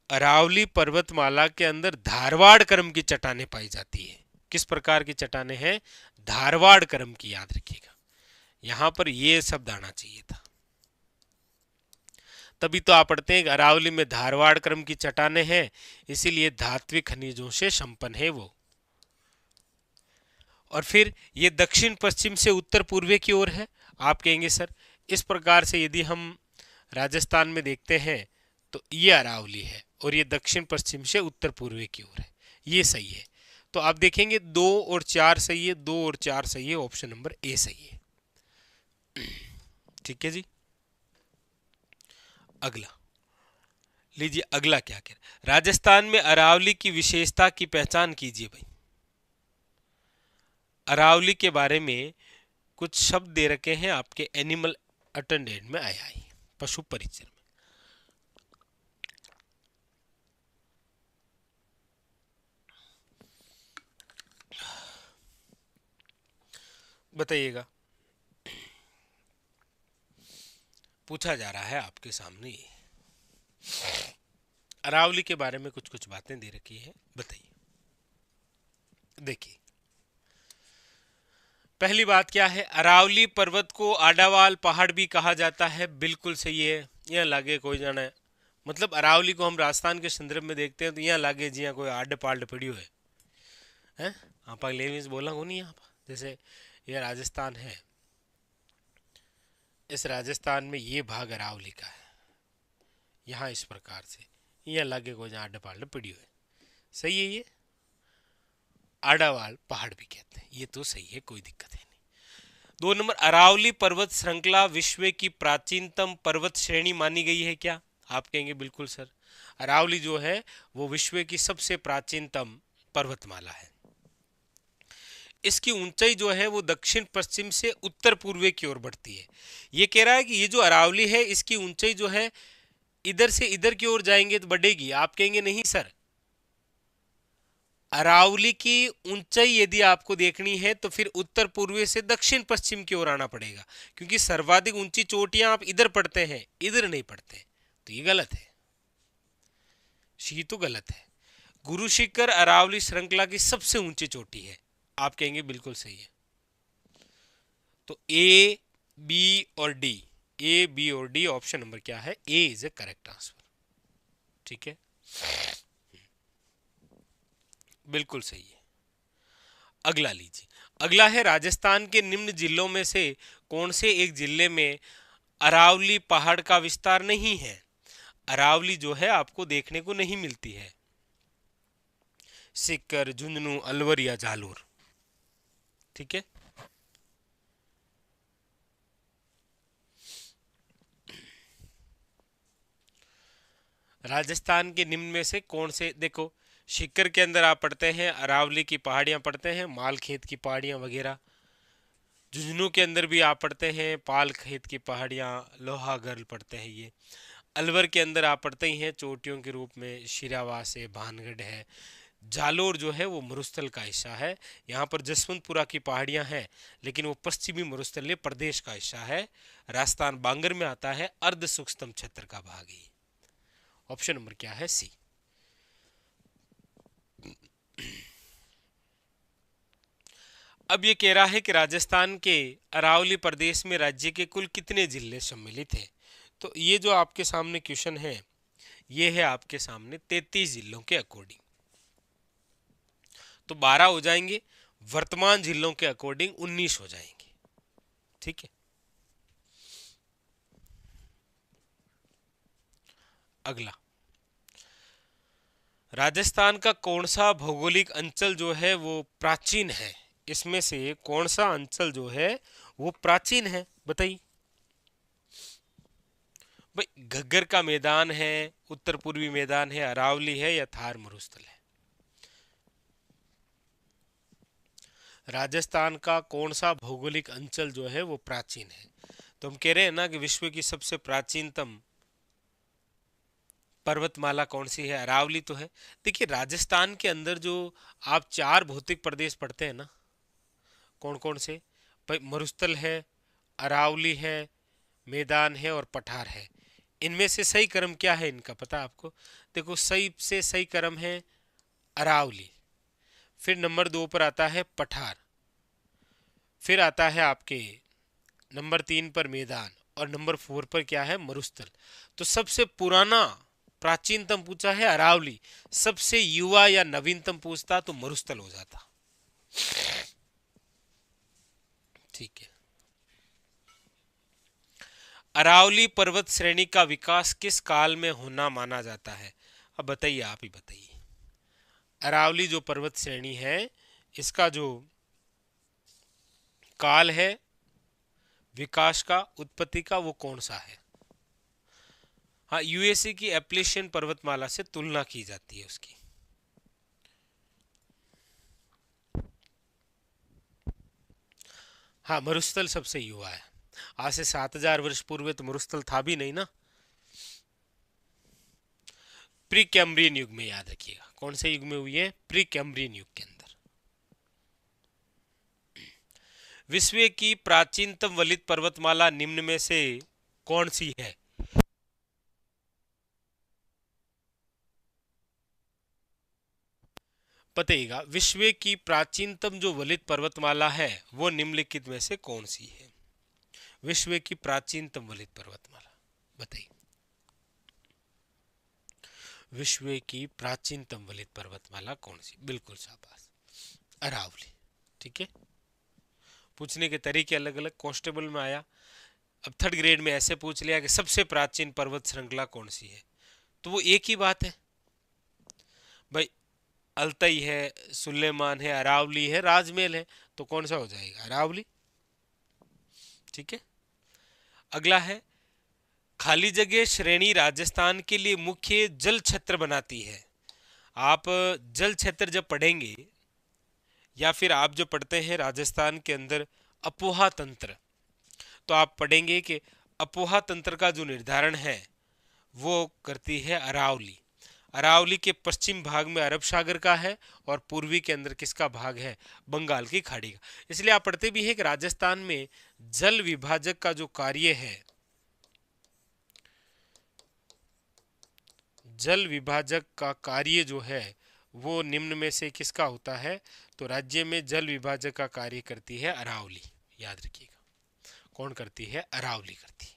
[SPEAKER 1] अरावली पर्वतमाला के अंदर धारवाड़ क्रम की चट्टानें पाई जाती है। किस प्रकार की चट्टानें हैं? धारवाड़ क्रम की, याद रखिएगा। यहां पर यह शब्द आना चाहिए था। तभी तो आप पढ़ते हैं कि अरावली में धारवाड़ क्रम की चट्टानें हैं, इसीलिए धात्विक खनिजों से संपन्न है वो। और फिर ये दक्षिण पश्चिम से उत्तर पूर्वी की ओर है। आप कहेंगे सर, इस प्रकार से यदि हम राजस्थान में देखते हैं तो ये अरावली है और ये दक्षिण पश्चिम से उत्तर पूर्वी की ओर है। ये सही है। तो आप देखेंगे 2 और 4 सही है, 2 और 4 सही है, ऑप्शन नंबर ए सही है। ठीक है जी। अगला लीजिए, अगला क्या कह रहा है? राजस्थान में अरावली की विशेषता की पहचान कीजिए भाई। अरावली के बारे में कुछ शब्द दे रखे हैं आपके एनिमल अटेंडेंट में आया है, पशु परिचय में। बताइएगा। पूछा जा रहा है आपके सामने। अरावली के बारे में कुछ कुछ बातें दे रखी है, बताइए। देखिए, पहली बात क्या है? अरावली पर्वत को आडावाल पहाड़ भी कहा जाता है। बिल्कुल सही है। यहाँ लागे कोई जाना है, मतलब अरावली को हम राजस्थान के संदर्भ में देखते हैं तो यहाँ लागे जी कोई आड पाल्ड पड़ी है हैं। आप लेविस बोला को नहीं। आप जैसे ये राजस्थान है, इस राजस्थान में ये भाग अरावली का है। यहाँ इस प्रकार से यहाँ लागे कोई जहाँ आड पाल्ड पड़ी है। सही है। ये आडावाल पहाड़ भी कहते हैं, ये तो सही है, कोई दिक्कत है नहीं। 2 नंबर, अरावली पर्वत श्रृंखला विश्व की प्राचीनतम पर्वत श्रेणी मानी गई है क्या? आप कहेंगे बिल्कुल सर, अरावली जो है वो विश्व की सबसे प्राचीनतम पर्वतमाला है। इसकी ऊंचाई जो है वो दक्षिण पश्चिम से उत्तर पूर्वी की ओर बढ़ती है। ये कह रहा है कि ये जो अरावली है इसकी ऊंचाई जो है इधर से इधर की ओर जाएंगे तो बढ़ेगी। आप कहेंगे नहीं सर, अरावली की ऊंचाई यदि आपको देखनी है तो फिर उत्तर पूर्वी से दक्षिण पश्चिम की ओर आना पड़ेगा, क्योंकि सर्वाधिक ऊंची चोटियां आप इधर पढ़ते हैं, इधर नहीं पढ़ते, तो ये गलत है। सी तो गलत है। गुरु शिखर अरावली श्रृंखला की सबसे ऊंची चोटी है। आप कहेंगे बिल्कुल सही है। तो ए, बी और डी, ए, बी और डी, ऑप्शन नंबर क्या है? ए इज ए करेक्ट आंसर। ठीक है, बिल्कुल सही है। अगला लीजिए। अगला है, राजस्थान के निम्न जिलों में से कौन से एक जिले में अरावली पहाड़ का विस्तार नहीं है? अरावली जो है आपको देखने को नहीं मिलती है। सीकर, झुंझुनू, अलवर या जालोर। ठीक है, राजस्थान के निम्न में से कौन से? देखो, सीकर के अंदर आप पढ़ते हैं अरावली की पहाड़ियां पढ़ते हैं, माल खेत की पहाड़ियां वगैरह। झुंझुनू के अंदर भी आप पढ़ते हैं पाल खेत की पहाड़ियां, लोहागढ़ पढ़ते हैं ये। अलवर के अंदर आप पढ़ते ही हैं चोटियों के रूप में शिरावास है, भानगढ़ है। जालोर जो है वो मरुस्थल का हिस्सा है। यहाँ पर जसवंतपुरा की पहाड़ियां हैं, लेकिन वो पश्चिमी मरुस्थलीय प्रदेश का हिस्सा है। राजस्थान बांगर में आता है, अर्ध सूक्ष्म क्षेत्र का भाग है। ऑप्शन नंबर क्या है? सी। अब ये कह रहा है कि राजस्थान के अरावली प्रदेश में राज्य के कुल कितने जिले सम्मिलित हैं। तो ये जो आपके सामने क्वेश्चन है, ये है आपके सामने 33 जिलों के अकॉर्डिंग। तो 12 हो जाएंगे, वर्तमान जिलों के अकॉर्डिंग 19 हो जाएंगे। ठीक है, अगला, राजस्थान का कौन सा भौगोलिक अंचल जो है वो प्राचीन है? इसमें से कौन सा अंचल जो है वो प्राचीन है, बताइए भाई। घग्गर का मैदान है, उत्तर पूर्वी मैदान है, अरावली है, या थार मरुस्थल है? राजस्थान का कौन सा भौगोलिक अंचल जो है वो प्राचीन है? तो हम कह रहे हैं ना कि विश्व की सबसे प्राचीनतम पर्वतमाला कौन सी है? अरावली तो है। देखिए, राजस्थान के अंदर जो आप 4 भौतिक प्रदेश पढ़ते हैं ना, कौन कौन से भाई? मरुस्थल है, अरावली है, मैदान है और पठार है। इनमें से सही क्रम क्या है इनका, पता है आपको? देखो, सही से सही क्रम है अरावली, फिर नंबर 2 पर आता है पठार, फिर आता है आपके नंबर 3 पर मैदान, और नंबर 4 पर क्या है? मरुस्थल। तो सबसे पुराना प्राचीनतम पूछा है अरावली, सबसे युवा या नवीनतम पूछता तो मरुस्थल हो जाता। ठीक है, अरावली पर्वत श्रेणी का विकास किस काल में होना माना जाता है? अब बताइए, आप ही बताइए। अरावली जो पर्वत श्रेणी है, इसका जो काल है विकास का, उत्पत्ति का, वो कौन सा है? हाँ, यूएसए की एप्लेशियन पर्वतमाला से तुलना की जाती है उसकी। हाँ, मरुस्थल सबसे युवा है। आज से 7000 वर्ष पूर्व तो मरुस्थल था भी नहीं ना। प्री कैम्ब्रियन युग में, याद रखिएगा। कौन से युग में हुई है? प्री कैम्ब्रियन युग के अंदर। विश्व की प्राचीनतम वलित पर्वतमाला निम्न में से कौन सी है? बताइएगा, विश्व की प्राचीनतम जो वलित पर्वतमाला है वो निम्नलिखित में से कौन सी है? विश्व की प्राचीनतम वलित पर्वतमाला बताइए। विश्व की प्राचीनतम वलित पर्वतमाला कौन सी? बिल्कुल शाबाश, अरावली। ठीक है, पूछने के तरीके अलग अलग। कांस्टेबल में आया, अब थर्ड ग्रेड में ऐसे पूछ लिया कि सबसे प्राचीन पर्वत श्रृंखला कौन सी है, तो वो एक ही बात है भाई, अल्ताई है, सुलेमान है, अरावली है, राजमहल है। तो कौन सा हो जाएगा? अरावली। ठीक है, अगला है, खाली जगह श्रेणी राजस्थान के लिए मुख्य जल क्षेत्र बनाती है। आप जल क्षेत्र जब पढ़ेंगे, या फिर आप जो पढ़ते हैं राजस्थान के अंदर अपोहा तंत्र, तो आप पढ़ेंगे कि अपोहा तंत्र का जो निर्धारण है वो करती है अरावली। अरावली के पश्चिम भाग में अरब सागर का है, और पूर्वी के अंदर किसका भाग है? बंगाल की खाड़ी का। इसलिए आप पढ़ते भी हैं कि राजस्थान में जल विभाजक का जो कार्य है, जल विभाजक का कार्य जो है वो निम्न में से किसका होता है? तो राज्य में जल विभाजक का कार्य करती है अरावली। याद रखिएगा, कौन करती है? अरावली करती है।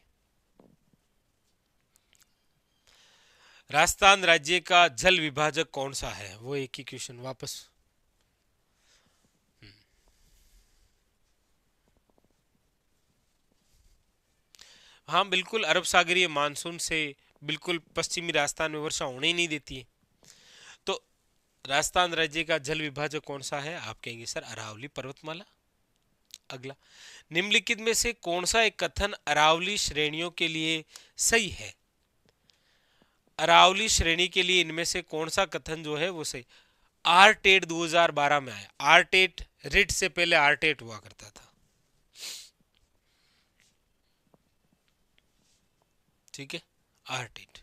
[SPEAKER 1] राजस्थान राज्य का जल विभाजक कौन सा है? वो एक ही क्वेश्चन वापस। हाँ बिल्कुल, अरब सागरीय मानसून से बिल्कुल पश्चिमी राजस्थान में वर्षा होने ही नहीं देती है। तो राजस्थान राज्य का जल विभाजक कौन सा है? आप कहेंगे सर अरावली पर्वतमाला। अगला, निम्नलिखित में से कौन सा एक कथन अरावली श्रेणियों के लिए सही है? अरावली श्रेणी के लिए इनमें से कौन सा कथन जो है वो सही? आरटेट 2012 में आया। आरटेट, रिट से पहले आरटेट हुआ करता था। ठीक है, आरटेट।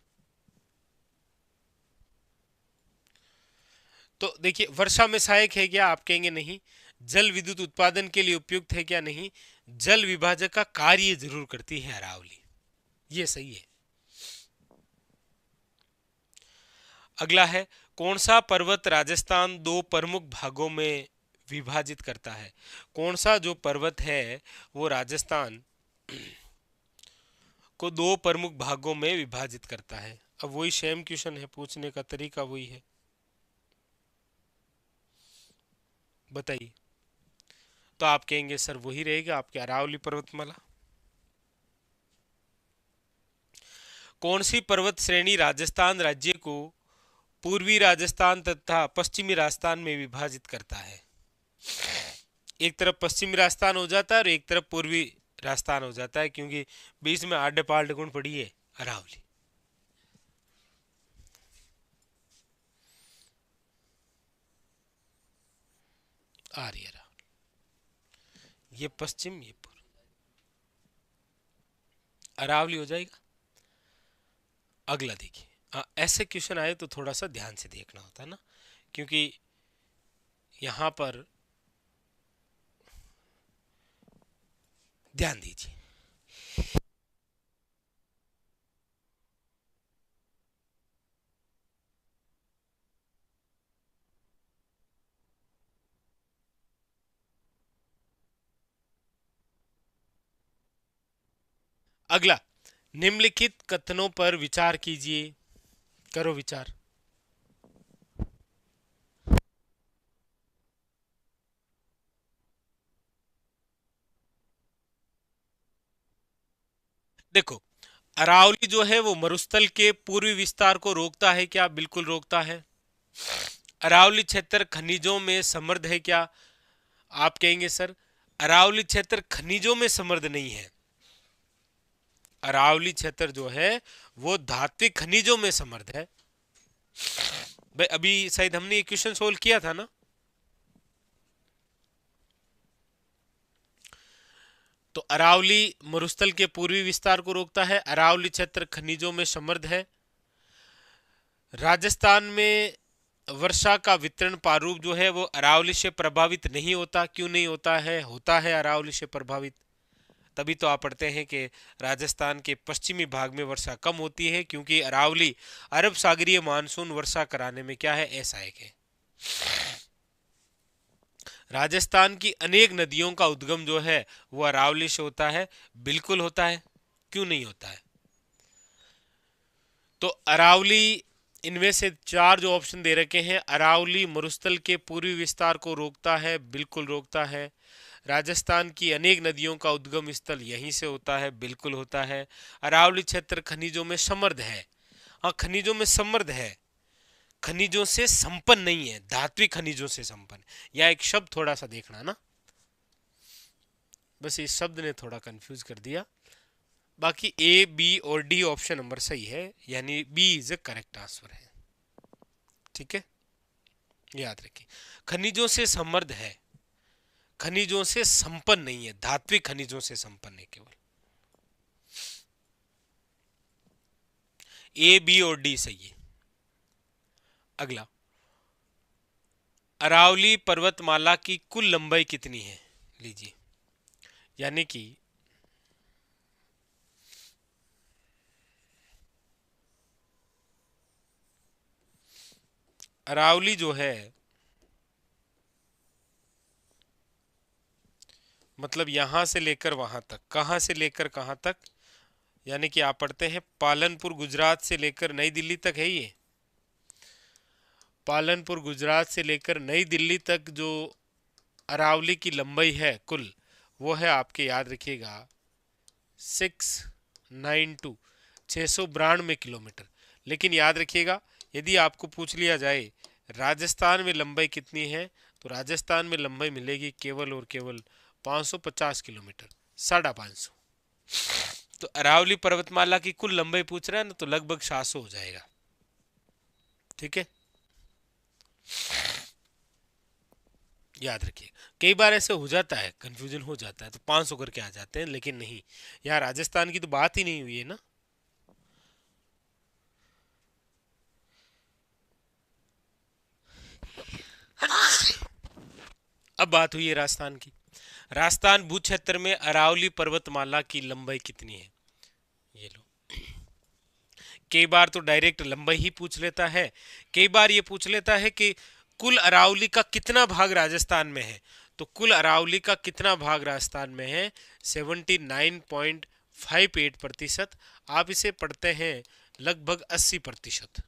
[SPEAKER 1] तो देखिए, वर्षा में सहायक है क्या? आप कहेंगे नहीं। जल विद्युत उत्पादन के लिए उपयुक्त है क्या? नहीं। जल विभाजक का कार्य जरूर करती है अरावली, ये सही है। अगला है, कौन सा पर्वत राजस्थान दो प्रमुख भागों में विभाजित करता है? कौन सा जो पर्वत है वो राजस्थान को दो प्रमुख भागों में विभाजित करता है? अब वही सेम क्वेश्चन है, पूछने का तरीका वही है, बताइए। तो आप कहेंगे सर वही रहेगा आपके अरावली पर्वतमाला। कौन सी पर्वत श्रेणी राजस्थान राज्य को पूर्वी राजस्थान तथा पश्चिमी राजस्थान में विभाजित करता है? एक तरफ पश्चिमी राजस्थान हो जाता है और एक तरफ पूर्वी राजस्थान हो जाता है, क्योंकि बीच में आडे पाल्ड गुण पड़ी है अरावली। आ रही है अरावली, ये पश्चिम ये पूर्व, अरावली हो जाएगा। अगला देखिए, ऐसे क्वेश्चन आए तो थोड़ा सा ध्यान से देखना होता है ना, क्योंकि यहां पर ध्यान दीजिए। अगला, निम्नलिखित कथनों पर विचार कीजिए, करो विचार। देखो, अरावली जो है वो मरुस्थल के पूर्वी विस्तार को रोकता है क्या? बिल्कुल रोकता है। अरावली क्षेत्र खनिजों में समृद्ध है क्या? आप कहेंगे सर अरावली क्षेत्र खनिजों में समृद्ध नहीं है। अरावली क्षेत्र जो है वो धात्विक खनिजों में समृद्ध है। भाई अभी शायद हमने ये क्वेश्चन सोल्व किया था ना। तो अरावली मरुस्थल के पूर्वी विस्तार को रोकता है, अरावली क्षेत्र खनिजों में समृद्ध है। राजस्थान में वर्षा का वितरण प्रारूप जो है वो अरावली से प्रभावित नहीं होता। क्यों नहीं होता है? होता है अरावली से प्रभावित। तभी तो आप पढ़ते हैं कि राजस्थान के पश्चिमी भाग में वर्षा कम होती है, क्योंकि अरावली अरब सागरीय मानसून वर्षा कराने में क्या है? असहायक है। राजस्थान की अनेक नदियों का उद्गम जो है वो अरावली से होता है। बिल्कुल होता है। क्यों नहीं होता है? तो अरावली, इनमें से चार जो ऑप्शन दे रखे हैं, अरावली मरुस्थल के पूर्वी विस्तार को रोकता है, बिल्कुल रोकता है। राजस्थान की अनेक नदियों का उद्गम स्थल यहीं से होता है, बिल्कुल होता है। अरावली क्षेत्र खनिजों में समृद्ध है, हाँ खनिजों में समृद्ध है, खनिजों से संपन्न नहीं है, धात्विक खनिजों से संपन्न। यह एक शब्द थोड़ा सा देखना ना, बस इस शब्द ने थोड़ा कंफ्यूज कर दिया। बाकी ए, बी और डी ऑप्शन नंबर सही है, यानी B is a correct answer है। ठीक है, याद रखिए, खनिजों से समृद्ध है, खनिजों से संपन्न नहीं है, धात्विक खनिजों से संपन्न है केवल। ए, बी और डी सही है। अगला, अरावली पर्वतमाला की कुल लंबाई कितनी है? लीजिए, यानी कि अरावली जो है, मतलब यहां से लेकर वहां तक, कहां से लेकर कहां तक, यानी कि आप पढ़ते हैं पालनपुर गुजरात से लेकर नई दिल्ली तक है ये। पालनपुर गुजरात से लेकर नई दिल्ली तक जो अरावली की लंबाई है कुल, वो है आपके, याद रखिएगा, 692 692 किलोमीटर। लेकिन याद रखिएगा, यदि आपको पूछ लिया जाए राजस्थान में लंबाई कितनी है, तो राजस्थान में लंबाई मिलेगी केवल और केवल 550 किलोमीटर, 550। तो अरावली पर्वतमाला की कुल लंबाई पूछ रहा है ना, तो लगभग 700 हो जाएगा। ठीक है, याद रखिए। कई बार ऐसे हो जाता है, कंफ्यूजन हो जाता है, तो 500 करके आ जाते हैं, लेकिन नहीं, यार राजस्थान की तो बात ही नहीं हुई है ना। अब बात हुई है राजस्थान की। राजस्थान भू क्षेत्र में अरावली पर्वतमाला की लंबाई कितनी है? ये लो, कई बार तो डायरेक्ट लंबाई ही पूछ लेता है, कई बार ये पूछ लेता है कि कुल अरावली का कितना भाग राजस्थान में है? तो कुल अरावली का कितना भाग राजस्थान में है? 79.58%। आप इसे पढ़ते हैं लगभग 80%,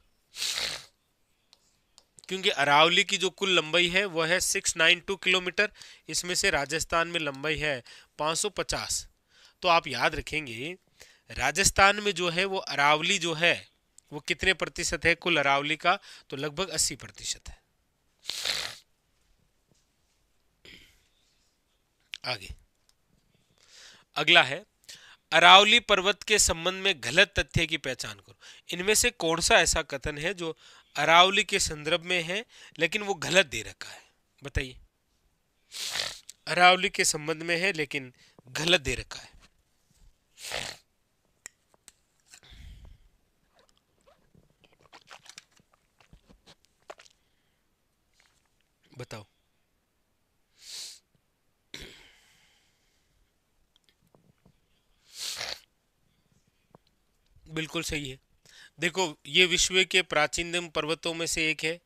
[SPEAKER 1] क्योंकि अरावली की जो कुल लंबाई है वह है 692 किलोमीटर। इसमें से राजस्थान में लंबाई है 550। तो आप याद रखेंगे राजस्थान में जो है वो अरावली जो है वो कितने प्रतिशत है कुल अरावली का? तो लगभग 80% है। आगे अगला है, अरावली पर्वत के संबंध में गलत तथ्य की पहचान करो। इनमें से कौन सा ऐसा कथन है जो अरावली के संदर्भ में है लेकिन वो गलत दे रखा है? बताइए। अरावली के संबंध में है लेकिन गलत दे रखा है। बताओ। बिल्कुल सही है। देखो, ये विश्व के प्राचीनतम पर्वतों में से एक है।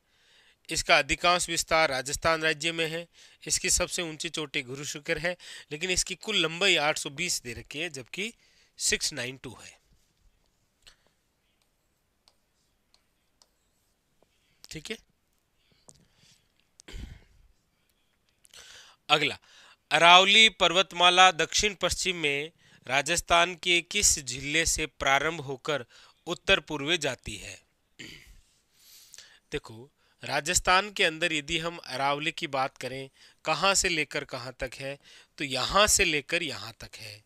[SPEAKER 1] इसका अधिकांश विस्तार राजस्थान राज्य में है। इसकी सबसे ऊंची चोटी गुरु शिखर है, लेकिन इसकी कुल लंबाई 820 दे रखी है, जबकि 692 है। ठीक है। अगला, अरावली पर्वतमाला दक्षिण पश्चिम में राजस्थान के किस जिले से प्रारंभ होकर उत्तर पूर्व जाती है? देखो, राजस्थान के अंदर यदि हम अरावली की बात करें, कहाँ से लेकर कहाँ तक है? तो यहाँ से लेकर यहाँ तक है।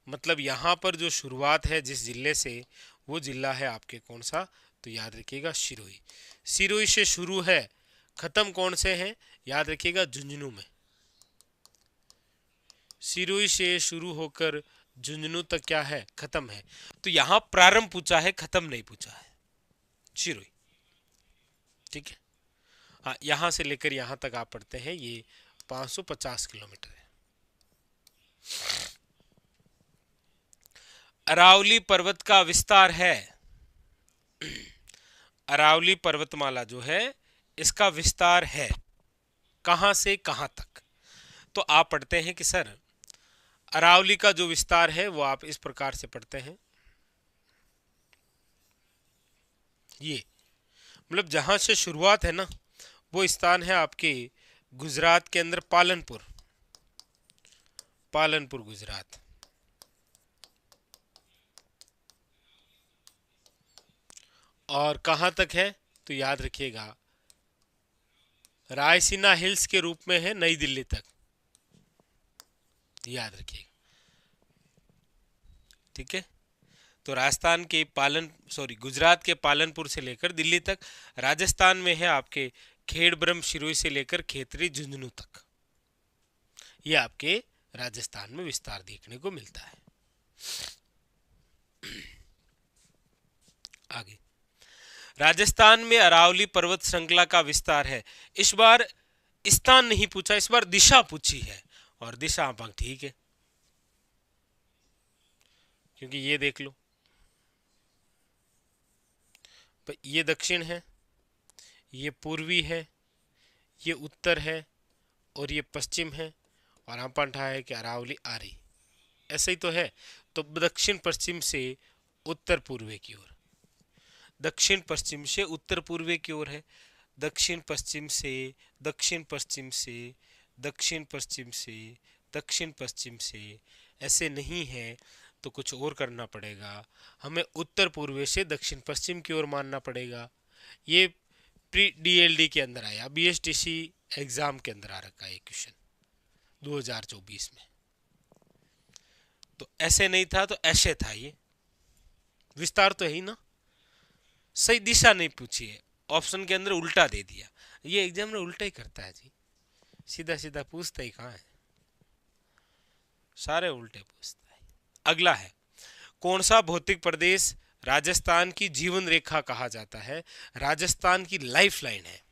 [SPEAKER 1] मतलब यहाँ पर जो शुरुआत है जिस जिले से, वो जिला है आपके कौन सा? तो याद रखिएगा सिरोही। सिरोही से शुरू है, खत्म कौन से है? याद रखिएगा झुंझुनू में। सिरोही से शुरू होकर झुंझुनू तक क्या है? खत्म है। तो यहाँ प्रारंभ पूछा है, खत्म नहीं पूछा है। सिरोही। ठीक है। हाँ, यहाँ से लेकर यहाँ तक आप पढ़ते हैं, ये 550 किलोमीटर है। अरावली पर्वत का विस्तार है, अरावली पर्वतमाला जो है इसका विस्तार है कहां से कहां तक? तो आप पढ़ते हैं कि सर अरावली का जो विस्तार है वो आप इस प्रकार से पढ़ते हैं, ये मतलब जहां से शुरुआत है ना, वो स्थान है आपके गुजरात के अंदर पालनपुर, पालनपुर गुजरात। और कहां तक है? तो याद रखिएगा रायसीना हिल्स के रूप में है नई दिल्ली तक, याद रखिएगा। ठीक है। तो राजस्थान के गुजरात के पालनपुर से लेकर दिल्ली तक, राजस्थान में है आपके खेड़ब्रह्म सिरोही से लेकर खेतरी झुंझुनू तक। ये आपके राजस्थान में विस्तार देखने को मिलता है। आगे, राजस्थान में अरावली पर्वत श्रृंखला का विस्तार है। इस बार स्थान नहीं पूछा, इस बार दिशा पूछी है, और दिशा आप ठीक है, क्योंकि ये देख लो, ये दक्षिण है, ये पूर्वी है, ये उत्तर है, और ये पश्चिम है, और हम पढ़ा है कि अरावली आ रही, ऐसा ही तो है। तो दक्षिण पश्चिम से उत्तर पूर्व की ओर, दक्षिण पश्चिम से उत्तर पूर्व की ओर है, दक्षिण पश्चिम से, दक्षिण पश्चिम से, दक्षिण पश्चिम से, दक्षिण पश्चिम से, ऐसे नहीं है तो कुछ और करना पड़ेगा, हमें उत्तर पूर्व से दक्षिण पश्चिम की ओर मानना पड़ेगा। ये प्री डीएलडी के अंदर आया, बीएसटीसी एग्जाम के अंदर आ रखा है क्वेश्चन 2024 में। तो ऐसे नहीं था तो ऐसे था, ये विस्तार तो है ही ना। सही दिशा नहीं पूछी है, ऑप्शन के अंदर उल्टा दे दिया। ये एग्जाम में उल्टा ही करता है जी, सीधा सीधा पूछता ही कहाँ है, सारे उल्टे पूछता है। अगला है, कौन सा भौतिक प्रदेश राजस्थान की जीवन रेखा कहा जाता है? राजस्थान की लाइफ लाइन है।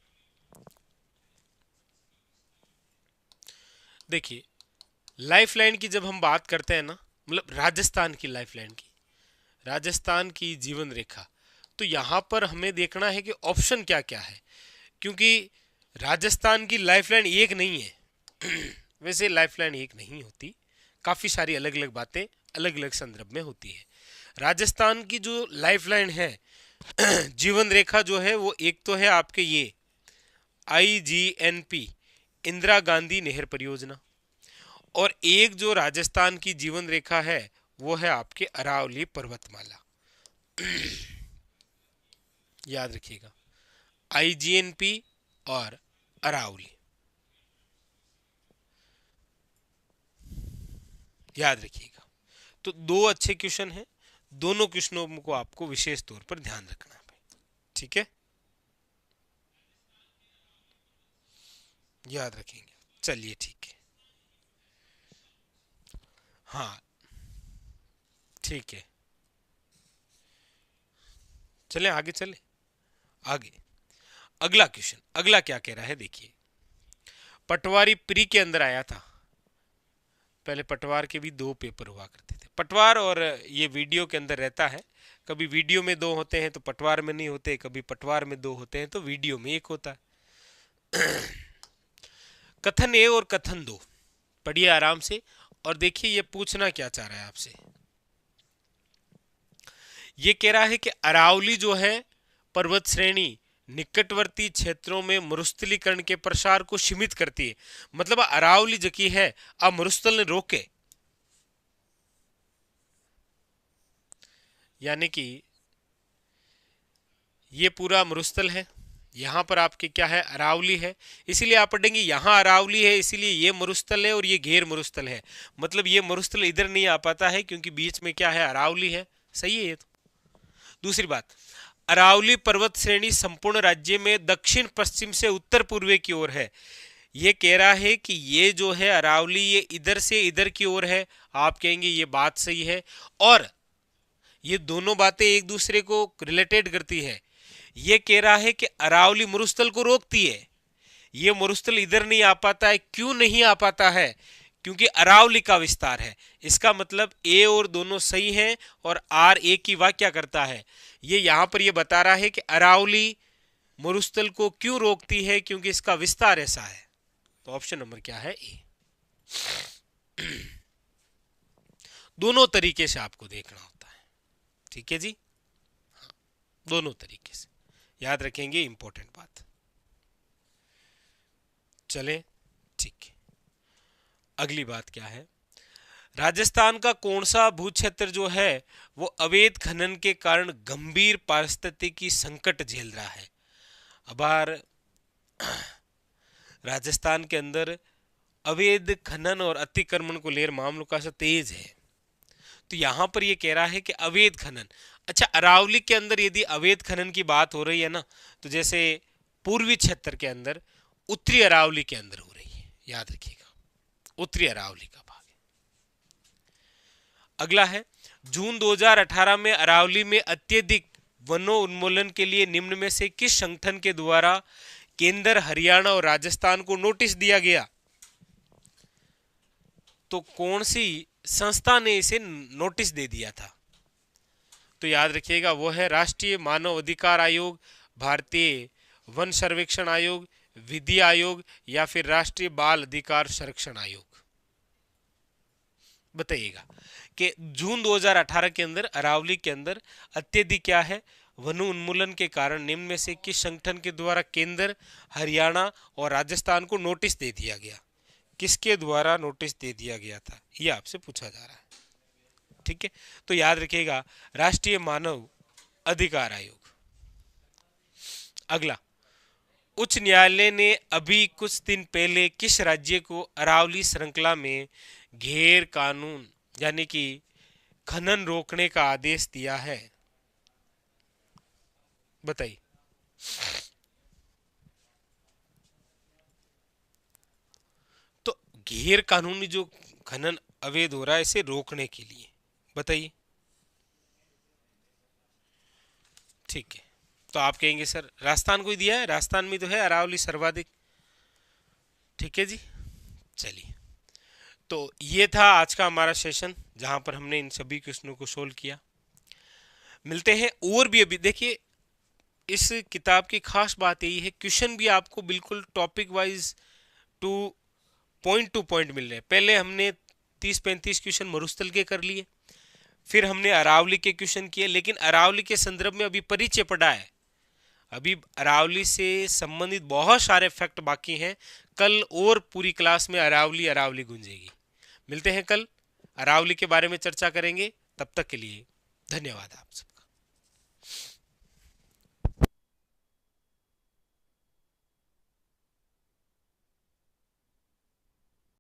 [SPEAKER 1] देखिए, लाइफ लाइन की जब हम बात करते हैं ना, मतलब राजस्थान की लाइफ लाइन की, राजस्थान की जीवन रेखा, तो यहां पर हमें देखना है कि ऑप्शन क्या क्या है, क्योंकि राजस्थान की लाइफलाइन एक नहीं है। वैसे लाइफलाइन एक नहीं होती, काफी सारी अलग अलग बातें अलग अलग संदर्भ में होती है। राजस्थान की जो लाइफलाइन है, जीवन रेखा जो है, वो एक तो है आपके ये IGNP, इंदिरा गांधी नहर परियोजना, और एक जो राजस्थान की जीवन रेखा है वो है आपके अरावली पर्वतमाला। याद रखिएगा, IGNP और अरावली, याद रखिएगा। तो दो अच्छे क्वेश्चन हैं, दोनों क्वेश्चनों को आपको विशेष तौर पर ध्यान रखना है भाई, ठीक है, याद रखेंगे। चलिए ठीक है, हाँ ठीक है, चले आगे, चले आगे। अगला क्वेश्चन, अगला क्या कह रहा है देखिए। पटवारी प्री के अंदर आया था, पहले पटवार के भी दो पेपर हुआ करते थे। पटवार और ये वीडियो के अंदर रहता है, कभी वीडियो में दो होते हैं तो पटवार में नहीं होते, कभी पटवार में दो होते हैं तो वीडियो में एक होता है। कथन ए और कथन दो पढ़िए आराम से, और देखिए ये पूछना क्या चाह रहा है आपसे। ये कह रहा है कि अरावली जो है पर्वत श्रेणी निकटवर्ती क्षेत्रों में मरुस्थलीकरण के प्रसार को सीमित करती है। मतलब अरावली जो की है अब मरुस्थल ने रोके, यानी कि ये पूरा मरुस्थल है, यहां पर आपके क्या है, अरावली है, इसीलिए आप पढ़ेंगे यहां अरावली है, इसीलिए ये मरुस्थल है और ये घेर मरुस्थल है। मतलब ये मरुस्थल इधर नहीं आ पाता है क्योंकि बीच में क्या है, अरावली है। सही है ये तो। दूसरी बात, अरावली पर्वत श्रेणी संपूर्ण राज्य में दक्षिण पश्चिम से उत्तर पूर्व की ओर है। ये कह रहा है कि ये जो है अरावली ये इधर से इधर की ओर है। आप कहेंगे ये बात सही है, और ये दोनों बातें एक दूसरे को रिलेटेड करती है। ये कह रहा है कि अरावली मरुस्थल को रोकती है, ये मरुस्थल इधर नहीं आ पाता है। क्यों नहीं आ पाता है? क्योंकि अरावली का विस्तार है। इसका मतलब ए और दोनों सही हैं और आर ए की वाक्या करता है। ये यहां पर ये बता रहा है कि अरावली मरुस्थल को क्यों रोकती है, क्योंकि इसका विस्तार ऐसा है। तो ऑप्शन नंबर क्या है, ए। दोनों तरीके से आपको देखना होता है, ठीक है जी, हाँ, दोनों तरीके से याद रखेंगे, इंपॉर्टेंट बात। चले ठीक है, अगली बात क्या है। राजस्थान का कौन सा भूक्षेत्र जो है वो अवैध खनन के कारण गंभीर पारिस्थितिकी संकट झेल रहा है। अब राजस्थान के अंदर अवैध खनन और अतिक्रमण को लेकर मामलों का तेज है। तो यहां पर ये कह रहा है कि अवैध खनन, अच्छा अरावली के अंदर यदि अवैध खनन की बात हो रही है ना, तो जैसे पूर्वी क्षेत्र के अंदर उत्तरी अरावली के अंदर हो रही है, याद रखिएगा, उत्तरी अरावली का भाग है। अगला है, जून 2018 में अरावली में अत्यधिक वनों उन्मूलन के लिए निम्न में से किस संगठन के द्वारा केंद्र, हरियाणा और राजस्थान को नोटिस दिया गया? तो कौन सी संस्था ने इसे नोटिस दे दिया था? तो याद रखिएगा, वो है राष्ट्रीय मानव अधिकार आयोग, भारतीय वन सर्वेक्षण आयोग, विधि आयोग, या फिर राष्ट्रीय बाल अधिकार संरक्षण आयोग। बताइएगा कि जून 2018 के अंदर अरावली के अंदर अत्यधिक क्या है, वन उन्मूलन के कारण निम्न में से किस संगठन के द्वारा केंद्र, हरियाणा और राजस्थान को नोटिस दे दिया गया? किसके द्वारा नोटिस दे दिया गया था, ये आपसे पूछा जा रहा है, ठीक है। तो याद रखिएगा, राष्ट्रीय मानव अधिकार आयोग। अगला, उच्च न्यायालय ने अभी कुछ दिन पहले किस राज्य को अरावली श्रृंखला में घेर कानून यानी कि खनन रोकने का आदेश दिया है? बताइए। तो घेर कानूनी जो खनन अवैध हो रहा है इसे रोकने के लिए, बताइए। ठीक है, तो आप कहेंगे सर राजस्थान को ही दिया है, राजस्थान में तो है अरावली सर्वाधिक, ठीक है जी। चलिए, तो ये था आज का हमारा सेशन जहां पर हमने इन सभी क्वेश्चनों को सोल्व किया। मिलते हैं और भी, अभी देखिए इस किताब की खास बात यही है, क्वेश्चन भी आपको बिल्कुल टॉपिक वाइज टू पॉइंट मिल रहे हैं। पहले हमने 30-35 क्वेश्चन मरुस्थल के कर लिए, फिर हमने अरावली के क्वेश्चन किए, लेकिन अरावली के संदर्भ में अभी परिचय पढ़ा है, अभी अरावली से संबंधित बहुत सारे फैक्ट बाकी हैं। कल और पूरी क्लास में अरावली अरावली गूंजेगी। मिलते हैं कल, अरावली के बारे में चर्चा करेंगे। तब तक के लिए धन्यवाद आप सब।